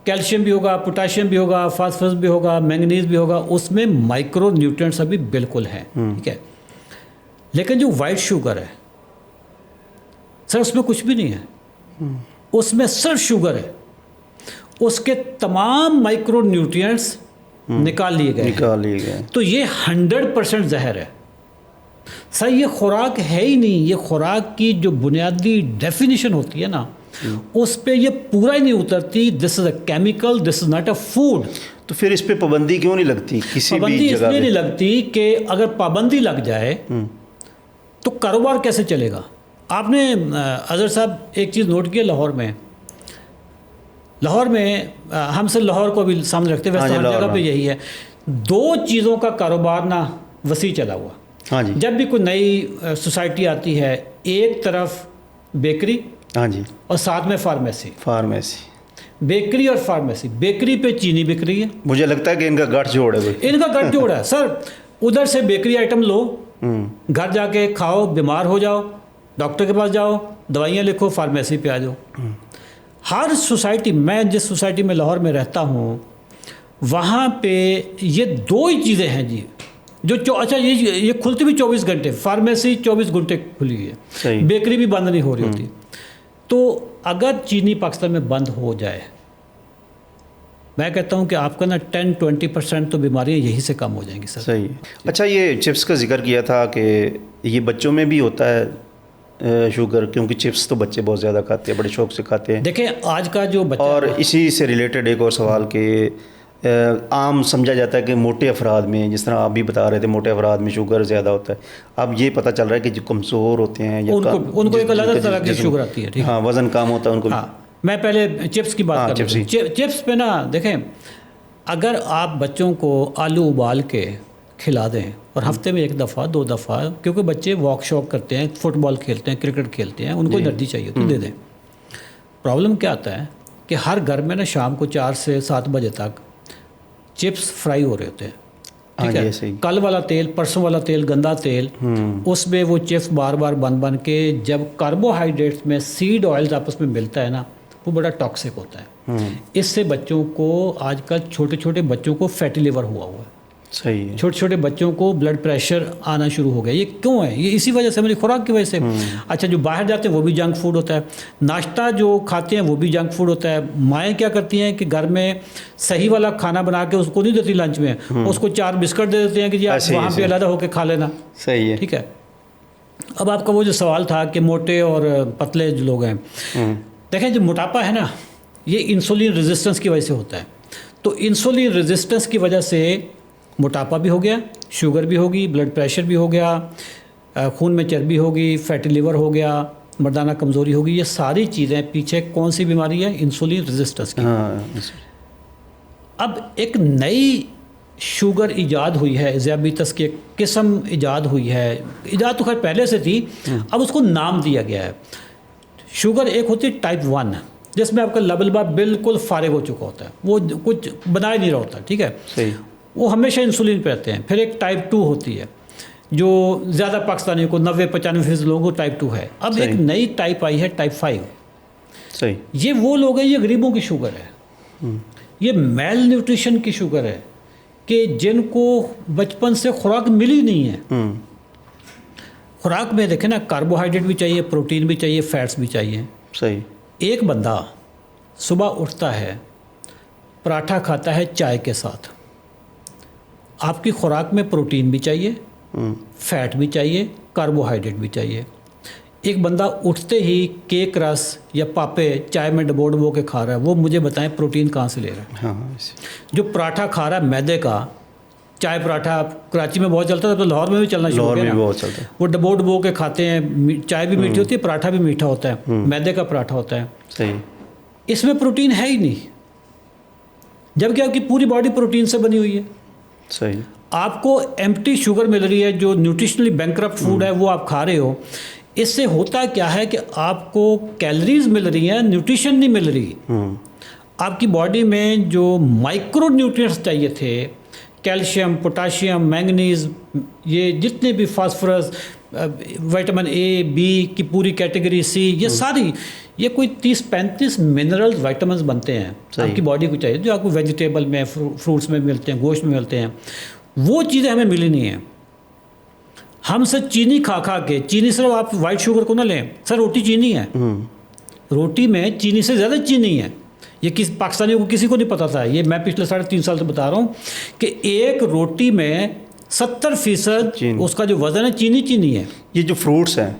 کیلشیم بھی ہوگا، پوٹاشیم بھی ہوگا، فاسفورس بھی ہوگا، مینگنیز بھی ہوگا. اس میں مائکرو نیوٹرینٹس ابھی بالکل ہیں. ٹھیک ہے. لیکن جو وائٹ شوگر ہے سر، اس میں کچھ بھی نہیں ہے. اس میں صرف شوگر ہے. اس کے تمام مائکرو نیوٹرینٹس نکال لیے گئے. تو یہ 100% زہر ہے. سر یہ خوراک ہے ہی نہیں. یہ خوراک کی جو بنیادی ڈیفینیشن ہوتی ہے نا، اس پہ یہ پورا ہی نہیں اترتی. This is a chemical, this is not a food. تو پھر اس پہ پابندی کیوں نہیں لگتی کسی بھی جگہ؟ پابندی اس لیے نہیں لگتی کہ اگر پابندی لگ جائے تو کاروبار کیسے چلے گا؟ آپ نے اظہر صاحب ایک چیز نوٹ کی، لاہور میں ہم سے لاہور کو بھی سامنے رکھتے ہیں، ویسے ہر جگہ پہ یہی ہے. 2 چیزوں کا کاروبار نا وسیع چلا ہوا. ہاں جی. جب بھی کوئی نئی سوسائٹی آتی ہے، ایک طرف بیکری، ہاں جی، اور ساتھ میں فارمیسی. بیکری اور فارمیسی. بیکری پہ چینی بک رہی ہے. مجھے لگتا ہے کہ ان کا گٹھ جوڑ ہے. ان کا گٹھ جوڑ ہے سر. ادھر سے بیکری آئٹم لو، گھر جا کے کھاؤ، بیمار ہو جاؤ، ڈاکٹر کے پاس جاؤ، دوائیاں لکھو، فارمیسی پہ آ جاؤ. ہر سوسائٹی، میں جس سوسائٹی میں لاہور میں رہتا ہوں، وہاں پہ یہ 2 ہی چیزیں ہیں جی جو اچھا یہ کھلتی بھی 24 گھنٹے. فارمیسی 24 گھنٹے کھلی ہوئی ہے. بیکری بھی بند نہیں ہو رہی ہوتی. تو اگر چینی پاکستان میں بند ہو جائے، میں کہتا ہوں کہ آپ کا نا 10-20% تو بیماریاں یہی سے کم ہو جائیں گی سر. صحیح. اچھا، یہ چپس کا ذکر کیا تھا کہ یہ بچوں میں بھی ہوتا ہے شوگر، کیونکہ چپس تو بچے بہت زیادہ کھاتے ہیں، بڑے شوق سے کھاتے ہیں. دیکھیں آج کا جو بچہ، اور اسی سے ریلیٹڈ ایک اور سوال کہ عام سمجھا جاتا ہے کہ موٹے افراد میں، جس طرح آپ بھی بتا رہے تھے، موٹے افراد میں شوگر زیادہ ہوتا ہے. اب یہ پتہ چل رہا ہے کہ جو کمزور ہوتے ہیں یا ان کو ایک الگ طرح کی شوگر آتی ہے. ہاں، وزن کم ہوتا ہے ان کو. میں پہلے چپس کی بات کر رہا ہوں. چپس پہ نا دیکھیں، اگر آپ بچوں کو آلو ابال کے کھلا دیں اور ہفتے میں 1 دفعہ 2 دفعہ، کیونکہ بچے واک شاک کرتے ہیں، فٹ بال کھیلتے ہیں، کرکٹ کھیلتے ہیں، ان کو انرجی چاہیے تو دے دیں۔ پرابلم کیا آتا ہے کہ ہر گھر میں نا شام کو 4 سے 7 بجے تک چپس فرائی ہو رہے ہوتے ہیں، ٹھیک ہے، کل والا تیل، پرسوں والا تیل، گندا تیل، اس میں وہ چپس بار بار بن کے جب کاربوہائیڈریٹس میں سیڈ آئلز آپس میں ملتا ہے نا، وہ بڑا ٹاکسک ہوتا ہے۔ اس سے بچوں کو آج کل چھوٹے چھوٹے بچوں کو فیٹی لیور ہوا ہے، صحیح ہے، چھوٹے چھوٹے بچوں کو بلڈ پریشر آنا شروع ہو گیا۔ یہ کیوں ہے؟ یہ اسی وجہ سے، ہماری خوراک کی وجہ سے۔ اچھا، جو باہر جاتے ہیں وہ بھی جنک فوڈ ہوتا ہے، ناشتہ جو کھاتے ہیں وہ بھی جنک فوڈ ہوتا ہے۔ مائیں کیا کرتی ہیں کہ گھر میں صحیح والا کھانا بنا کے اس کو نہیں دیتی لنچ میں، اس کو 4 بسکٹ دے دیتے ہیں کہ جی آپ وہاں پہ علیحدہ ہو کے کھا لینا، صحیح ہے، ٹھیک ہے۔ اب آپ کا وہ جو سوال تھا کہ موٹے اور پتلے جو لوگ ہیں، دیکھیں جو موٹاپا ہے نا، یہ انسولین ریزسٹنس کی وجہ سے ہوتا ہے۔ تو انسولین ریزسٹنس کی وجہ سے موٹاپا بھی ہو گیا، شوگر بھی ہوگی، بلڈ پریشر بھی ہو گیا، خون میں چربی ہوگی، فیٹی لیور ہو گیا، مردانہ کمزوری ہوگی۔ یہ ساری چیزیں پیچھے کون سی بیماری ہے؟ انسولین ریزسٹنس کی۔ اب ایک نئی شوگر ایجاد ہوئی ہے، ذیابیطس کی ایک قسم ایجاد ہوئی ہے، ایجاد تو خیر پہلے سے تھی، اب اس کو نام دیا گیا ہے۔ شوگر ایک ہوتی ہے ٹائپ 1، جس میں آپ کا لبلبا بالکل فارغ ہو چکا ہوتا ہے، وہ کچھ بنا ہی نہیں رہا ہوتا، ٹھیک ہے، وہ ہمیشہ انسولین پہ رہتے ہیں۔ پھر ایک ٹائپ 2 ہوتی ہے جو زیادہ پاکستانیوں کو 90-95% لوگوں کو ٹائپ 2 ہے۔ اب ایک نئی ٹائپ آئی ہے ٹائپ 5۔ صحیح، یہ وہ لوگ ہیں، یہ غریبوں کی شوگر ہے، یہ میل نیوٹریشن کی شوگر ہے کہ جن کو بچپن سے خوراک ملی نہیں ہے۔ خوراک میں دیکھیں نا، کاربوہائیڈریٹ بھی چاہیے، پروٹین بھی چاہیے، فیٹس بھی چاہیے۔ صحیح، ایک بندہ صبح اٹھتا ہے، پراٹھا کھاتا ہے چائے کے ساتھ، آپ کی خوراک میں پروٹین بھی چاہیے، فیٹ بھی چاہیے، کاربوہائیڈریٹ بھی چاہیے۔ ایک بندہ اٹھتے ہی کیک رس یا پاپے چائے میں ڈبو کے کھا رہا ہے، وہ مجھے بتائیں پروٹین کہاں سے لے رہا ہے؟ جو پراٹھا کھا رہا ہے میدے کا، چائے پراٹھا کراچی میں بہت چلتا ہے، تو لاہور میں بھی چلنا شروع ہو گیا نا، وہ ڈبو کے کھاتے ہیں، چائے بھی میٹھی ہوتی ہے، پراٹھا بھی میٹھا ہوتا ہے، میدے کا پراٹھا ہوتا ہے۔ صحیح، اس میں پروٹین ہے ہی نہیں، جبکہ آپ کی پوری باڈی پروٹین سے بنی ہوئی ہے۔ صحیح، آپ کو ایمپٹی شوگر مل رہی ہے، جو نیوٹریشنلی بینکرپٹ فوڈ ہے وہ آپ کھا رہے ہو۔ اس سے ہوتا کیا ہے کہ آپ کو کیلریز مل رہی ہیں، نیوٹریشن نہیں مل رہی۔ آپ کی باڈی میں جو مائکرو نیوٹرینٹس چاہیے تھے، کیلشیم، پوٹاشیم، مینگنیز، یہ جتنے بھی فاسفورس، وائٹامن اے بی کی پوری کیٹیگری، سی، یہ ساری، یہ کوئی 30-35 منرلز وائٹامنز بنتے ہیں آپ کی باڈی کو چاہیے، جو آپ کو ویجیٹیبل میں، فروٹس میں ملتے ہیں، گوشت میں ملتے ہیں۔ وہ چیزیں ہمیں ملی نہیں ہیں۔ ہم سے چینی کھا کے، چینی صرف آپ وائٹ شوگر کو نہ لیں، سر روٹی چینی ہے، روٹی میں چینی سے زیادہ چینی ہے۔ یہ پاکستانیوں کو کسی کو نہیں پتا تھا، یہ میں پچھلے 3.5 سال سے بتا رہا ہوں کہ ایک روٹی میں 70% اس کا جو وزن ہے چینی ہے۔ یہ جو فروٹس ہیں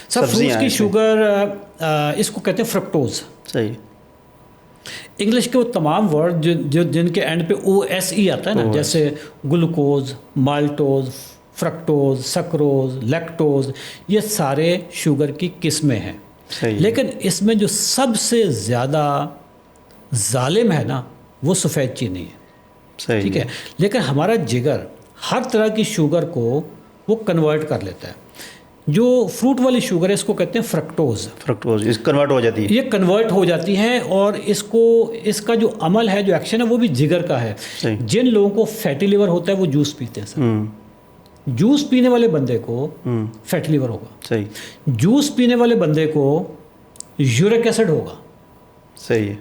سر، فروٹس کی شوگر، اس کو کہتے ہیں فرکٹوز۔ صحیح، انگلش کے وہ تمام ورڈ جن کے اینڈ پہ OSE آتا ہے نا، جیسے گلوکوز، مالٹوز، فرکٹوز، سکروز، لیکٹوز، یہ سارے شوگر کی قسمیں ہیں۔ لیکن اس میں جو سب سے زیادہ ظالم ہے نا، وہ سفید چینی ہے، ٹھیک ہے۔ لیکن ہمارا جگر ہر طرح کی شوگر کو وہ کنورٹ کر لیتا ہے۔ جو فروٹ والی شوگر ہے، اس کو کہتے ہیں فرکٹوز کنورٹ ہو جاتی ہے، یہ کنورٹ ہو جاتی ہے، اور اس کا جو عمل ہے، جو ایکشن ہے، وہ بھی جگر کا ہے۔ جن لوگوں کو فیٹی لیور ہوتا ہے وہ جوس پیتے ہیں سر، جوس پینے والے بندے کو فیٹی لیور ہوگا، صحیح، جوس پینے والے بندے کو یورک ایسڈ ہوگا۔ صحیح ہے،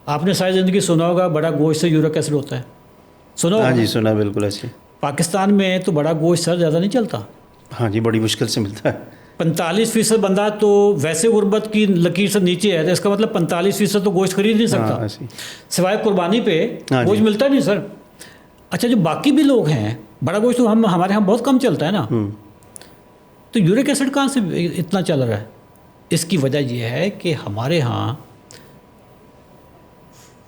آپ نے ساری زندگی سنا ہوگا بڑا گوشت سے یورک ایسڈ ہوتا ہے، سنا ہوگا؟ ہاں جی، سنا، بالکل ایسے۔ پاکستان میں تو بڑا گوشت سر زیادہ نہیں چلتا، ہاں جی، بڑی مشکل سے ملتا ہے۔ 45% بندہ تو ویسے غربت کی لکیر سے نیچے ہے، تو اس کا مطلب 45% تو گوشت خرید نہیں سکتا، سوائے قربانی پہ گوشت ملتا نہیں سر۔ اچھا، جو باقی بھی لوگ ہیں، بڑا گوشت تو ہمارے ہاں بہت کم چلتا ہے نا، تو یورک ایسڈ کہاں سے اتنا چل رہا ہے؟ اس کی وجہ یہ ہے کہ ہمارے ہاں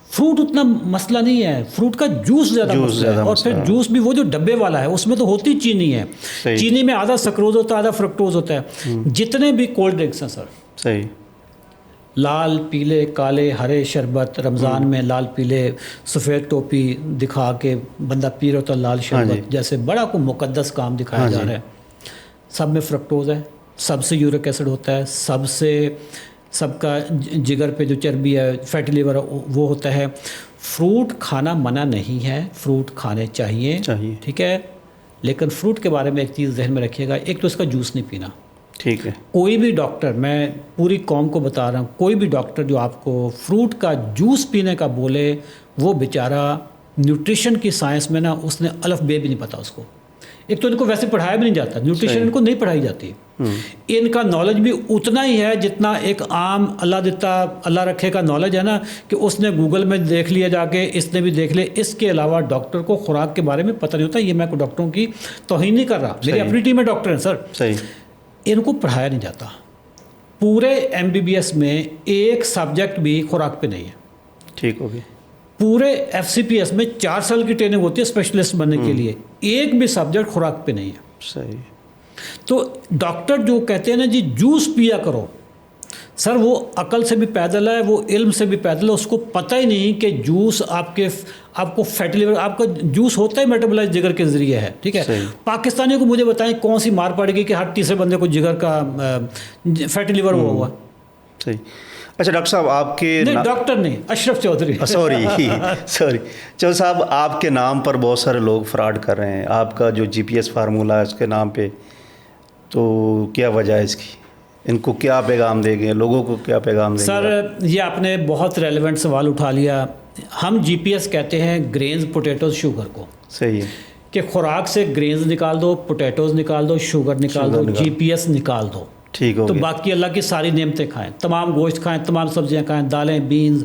فروٹ اتنا مسئلہ نہیں ہے، فروٹ کا جوس زیادہ مسئلہ ہے، اور پھر جوس بھی وہ جو ڈبے والا ہے، اس میں تو ہوتی چینی ہے، چینی میں آدھا سکروز ہوتا ہے، آدھا فرکٹوز ہوتا ہے۔ جتنے بھی کولڈ ڈرنکس ہیں سر، صحیح، لال پیلے کالے ہرے شربت، رمضان میں لال پیلے سفید ٹوپی دکھا کے بندہ پی رہا ہوتا لال شربت، جیسے بڑا کو مقدس کام دکھایا جا رہا ہے. سب میں فرکٹوز ہے، سب سے یورک ایسڈ ہوتا ہے، سب کا جگر پہ جو چربی ہے فیٹی لیور وہ ہوتا ہے. فروٹ کھانا منع نہیں ہے، فروٹ کھانے چاہیے. ٹھیک ہے، لیکن فروٹ کے بارے میں ایک چیز ذہن میں رکھیے گا، ایک تو اس کا جوس نہیں پینا. ٹھیک ہے. کوئی بھی ڈاکٹر، میں پوری قوم کو بتا رہا ہوں، کوئی بھی ڈاکٹر جو آپ کو فروٹ کا جوس پینے کا بولے، وہ بیچارہ نیوٹریشن کی سائنس میں نا اس نے الف بے بھی نہیں پتا اس کو. ایک تو ان کو ویسے پڑھایا بھی نہیں جاتا، نیوٹریشن ان کو نہیں پڑھائی جاتی. ان کا نالج بھی اتنا ہی ہے جتنا ایک عام اللہ رکھے کا نالج ہے نا، کہ اس نے گوگل میں دیکھ لیا جا کے، اس نے بھی دیکھ لیا. اس کے علاوہ ڈاکٹر کو خوراک کے بارے میں پتہ نہیں ہوتا. یہ میں کو ڈاکٹروں کی توہین نہیں کر رہا، میری اپنی ٹیم میں ڈاکٹر ہیں سر. صحیح. ان کو پڑھایا نہیں جاتا. پورے MBBS میں ایک سبجیکٹ بھی خوراک پہ نہیں ہے. ٹھیک ہو گیا. پورے FCPS میں 4 سال کی ٹریننگ ہوتی ہے اسپیشلسٹ بننے کے لیے، ایک بھی سبجیکٹ خوراک پہ نہیں ہے. صحیح. تو ڈاکٹر جو کہتے ہیں نا جی جوس پیا کرو، سر وہ عقل سے بھی پیدل ہے، وہ علم سے بھی پیدل ہے. اس کو پتہ ہی نہیں کہ جوس آپ کو فیٹی لیور، آپ کا جوس ہوتا ہے میٹابولائز جگر کے ذریعے ہے. ٹھیک ہے. پاکستانیوں کو مجھے بتائیں کون سی مار پڑے گی کہ ہر تیسرے بندے کو جگر کا فیٹی لیور ہوا. صحیح. اچھا ڈاکٹر صاحب، آپ کے ڈاکٹر نہیں، اشرف چودھری. سوری چودھری صاحب، آپ کے نام پر بہت سارے لوگ فراڈ کر رہے ہیں. آپ کا جو GPS فارمولہ ہے اس کے نام پہ، تو کیا وجہ ہے اس کی؟ ان کو کیا پیغام دیں گے، لوگوں کو کیا پیغام دیں گے؟ سر یہ آپ نے بہت ریلیونٹ سوال اٹھا لیا. ہم GPS کہتے ہیں گرینز، پوٹیٹوز، شوگر کو. صحیح ہے. کہ خوراک سے گرینز نکال دو، پوٹیٹوز نکال دو، شوگر نکال دو، GPS نکال دو. ٹھیک ہو تو گیا. باقی اللہ کی ساری نعمتیں کھائیں، تمام گوشت کھائیں، تمام سبزیاں کھائیں، دالیں، بینز،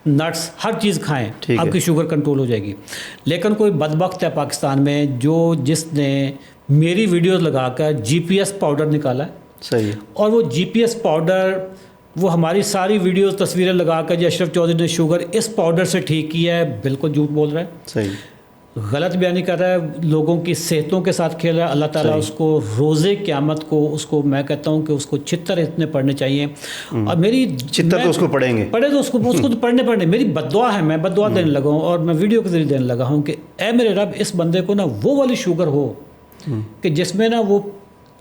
نٹس، ہر چیز کھائیں، آپ کی شوگر کنٹرول ہو جائے گی. لیکن کوئی بدبخت ہے پاکستان میں جس نے میری ویڈیوز لگا کر GPS پاؤڈر نکالا ہے. صحیح. اور وہ GPS پاؤڈر، وہ ہماری ساری ویڈیوز تصویریں لگا کر جی اشرف چودھری نے شوگر اس پاؤڈر سے ٹھیک کیا ہے، بالکل جھوٹ بول رہا ہے. صحیح. غلط بیانی کر رہا ہے، لوگوں کی صحتوں کے ساتھ کھیل رہا ہے. اللہ تعالیٰ اس کو روزے قیامت کو، اس کو میں کہتا ہوں کہ اس کو چھتر اتنے پڑھنے چاہیے. اور میری چھتر تو اس کو پڑھیں گے، پڑھے تو اس کو تو پڑھنے میری بد دعا ہے، میں بد دعا دینے لگا ہوں اور میں ویڈیو کے ذریعے دینے لگا ہوں کہ اے میرے رب، اس بندے کو نا وہ والی شوگر ہو کہ جس میں نا وہ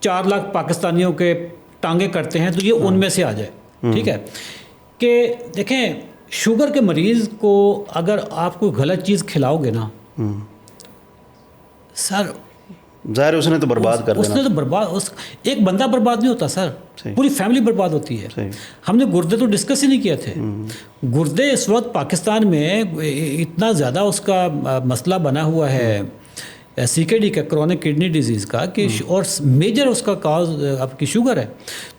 4 لاکھ پاکستانیوں کے ٹانگیں کرتے ہیں، تو یہ ان میں سے آ جائے. ٹھیک ہے. کہ دیکھیں شوگر کے مریض کو اگر آپ کوئی غلط چیز کھلاؤ گے نا سر، ظاہر اس نے تو برباد کر دینا. اس نے تو برباد، ایک بندہ برباد نہیں ہوتا سر، پوری فیملی برباد ہوتی ہے. ہم نے گردے تو ڈسکس ہی نہیں کیے تھے. گردے اس وقت پاکستان میں اتنا زیادہ اس کا مسئلہ بنا ہوا ہے CKD کا، کرونک کڈنی ڈیزیز کا، کہ اور میجر اس کا کاز آپ کی شوگر ہے.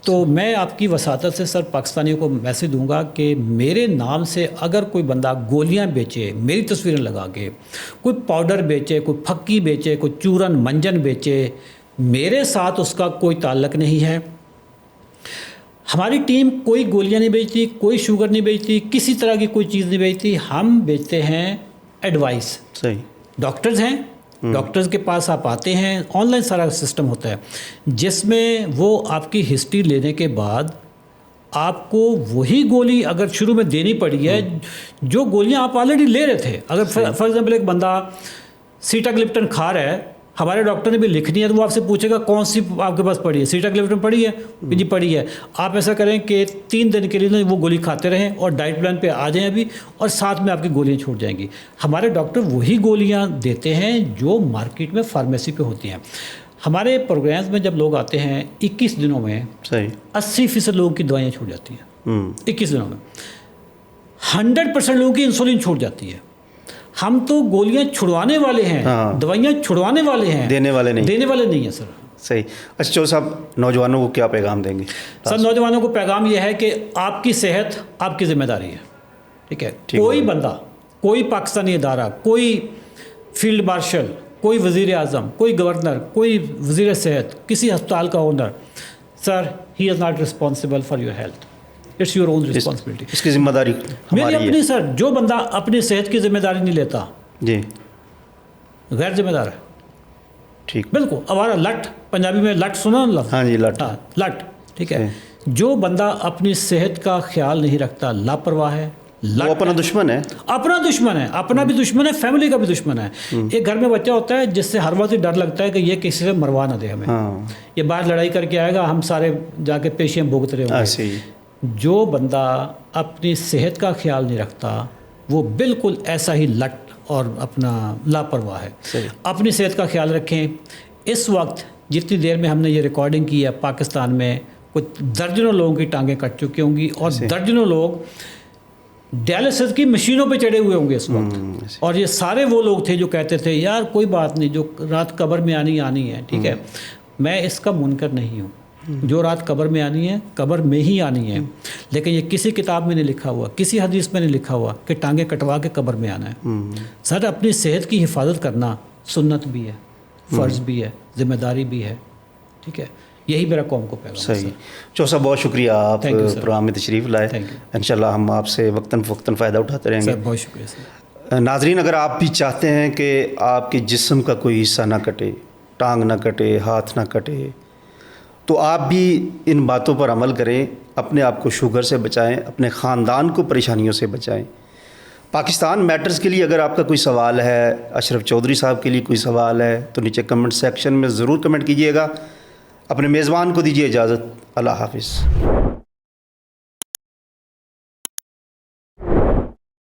تو میں آپ کی وساطت سے سر پاکستانیوں کو میسج دوں گا کہ میرے نام سے اگر کوئی بندہ گولیاں بیچے، میری تصویریں لگا کے، کوئی پاؤڈر بیچے، کوئی پھکی بیچے، کوئی چورن منجن بیچے، میرے ساتھ اس کا کوئی تعلق نہیں ہے. ہماری ٹیم کوئی گولیاں نہیں بیچتی، کوئی شوگر نہیں بیچتی، کسی طرح کی کوئی چیز نہیں بیچتی. ہم بیچتے ہیں ایڈوائس. صحیح. ڈاکٹرز ہیں، ڈاکٹرز کے پاس آپ آتے ہیں، آن لائن سارا سسٹم ہوتا ہے جس میں وہ آپ کی ہسٹری لینے کے بعد آپ کو وہی گولی اگر شروع میں دینی پڑی ہے جو گولیاں آپ آلریڈی لے رہے تھے. اگر فار ایگزامپل ایک بندہ سیٹاگلپٹن کھا رہا ہے، ہمارے ڈاکٹر نے بھی لکھنی ہے، تو وہ آپ سے پوچھے گا کون سی آپ کے پاس پڑی ہے، سیٹاگلپٹن پڑی ہے جی پڑی ہے. آپ ایسا کریں کہ 3 دن کے لیے وہ گولی کھاتے رہیں اور ڈائٹ پلان پہ آ جائیں ابھی، اور ساتھ میں آپ کی گولیاں چھوٹ جائیں گی. ہمارے ڈاکٹر وہی گولیاں دیتے ہیں جو مارکیٹ میں فارمیسی پہ ہوتی ہیں. ہمارے پروگرامز میں جب لوگ آتے ہیں 21 دنوں میں 80% لوگوں کی دوائیاں چھوٹ جاتی ہیں. 21 دنوں میں 100% لوگوں کی انسولین چھوٹ جاتی ہے. ہم تو گولیاں چھڑوانے والے ہیں، دوائیاں چھڑوانے والے ہیں، دینے والے نہیں ہیں سر. صحیح. اچھا چودھری صاحب، نوجوانوں کو کیا پیغام دیں گے؟ سر نوجوانوں کو پیغام یہ ہے کہ آپ کی صحت آپ کی ذمہ داری ہے. ٹھیک ہے. کوئی بندہ، کوئی پاکستانی ادارہ، کوئی فیلڈ مارشل، کوئی وزیر اعظم، کوئی گورنر، کوئی وزیر صحت، کسی ہسپتال کا owner, sir he is not responsible for your health. It's your own responsibility. اس کی ذمہ داری میری اپنی. سر جو بندہ اپنی صحت کی ذمہ داری نہیں لیتا جی غیر ذمہ دار ہے. ٹھیک. بالکل. ہمارا لٹ، پنجابی میں لٹ سنا نا لفظ؟ ہاں جی، لٹ. لٹ. ٹھیک ہے. جو بندہ اپنی صحت کا خیال نہیں رکھتا لاپرواہ ہے، وہ اپنا دشمن ہے. اپنا دشمن ہے، اپنا بھی دشمن ہے، فیملی کا بھی دشمن ہے. ایک گھر میں بچہ ہوتا ہے جس سے ہر وقت ڈر لگتا ہے کہ یہ کسی سے مروا نہ دے ہمیں، یہ باہر لڑائی کر کے آئے گا، ہم سارے جا کے پیشیاں بھگت رہے ہوں گے. ایسے ہی جو بندہ اپنی صحت کا خیال نہیں رکھتا وہ بالکل ایسا ہی لٹ اور اپنا لاپرواہ ہے. اپنی صحت کا خیال رکھیں. اس وقت جتنی دیر میں ہم نے یہ ریکارڈنگ کی ہے پاکستان میں کچھ درجنوں لوگوں کی ٹانگیں کٹ چکی ہوں گی اور درجنوں لوگ ڈیالسس کی مشینوں پہ چڑھے ہوئے ہوں گے اس وقت. اور یہ سارے وہ لوگ تھے جو کہتے تھے یار کوئی بات نہیں، جو رات قبر میں آنی ہے، ٹھیک ہے. میں اس کا منکر نہیں ہوں، جو رات قبر میں آنی ہے قبر میں ہی آنی ہے، لیکن یہ کسی کتاب میں نہیں لکھا ہوا، کسی حدیث میں نہیں لکھا ہوا کہ ٹانگیں کٹوا کے قبر میں آنا ہے. سر اپنی صحت کی حفاظت کرنا سنت بھی ہے، فرض بھی ہے، ذمہ داری بھی ہے، ٹھیک ہے. یہی میرا قوم کو پیغام. صحیح. چوہدری صاحب بہت شکریہ، آپ پروگرام میں تشریف لائے. انشاءاللہ ہم آپ سے وقتاً فوقتاً فائدہ اٹھاتے رہیں گے. سر بہت شکریہ سر. ناظرین، اگر آپ بھی چاہتے ہیں کہ آپ کے جسم کا کوئی حصہ نہ کٹے، ٹانگ نہ کٹے، ہاتھ نہ کٹے، تو آپ بھی ان باتوں پر عمل کریں. اپنے آپ کو شوگر سے بچائیں، اپنے خاندان کو پریشانیوں سے بچائیں. پاکستان میٹرز کے لیے اگر آپ کا کوئی سوال ہے، اشرف چودھری صاحب کے لیے کوئی سوال ہے، تو نیچے کمنٹ سیکشن میں ضرور کمنٹ کیجیے گا. اپنے میزبان کو دیجیے اجازت. اللہ حافظ.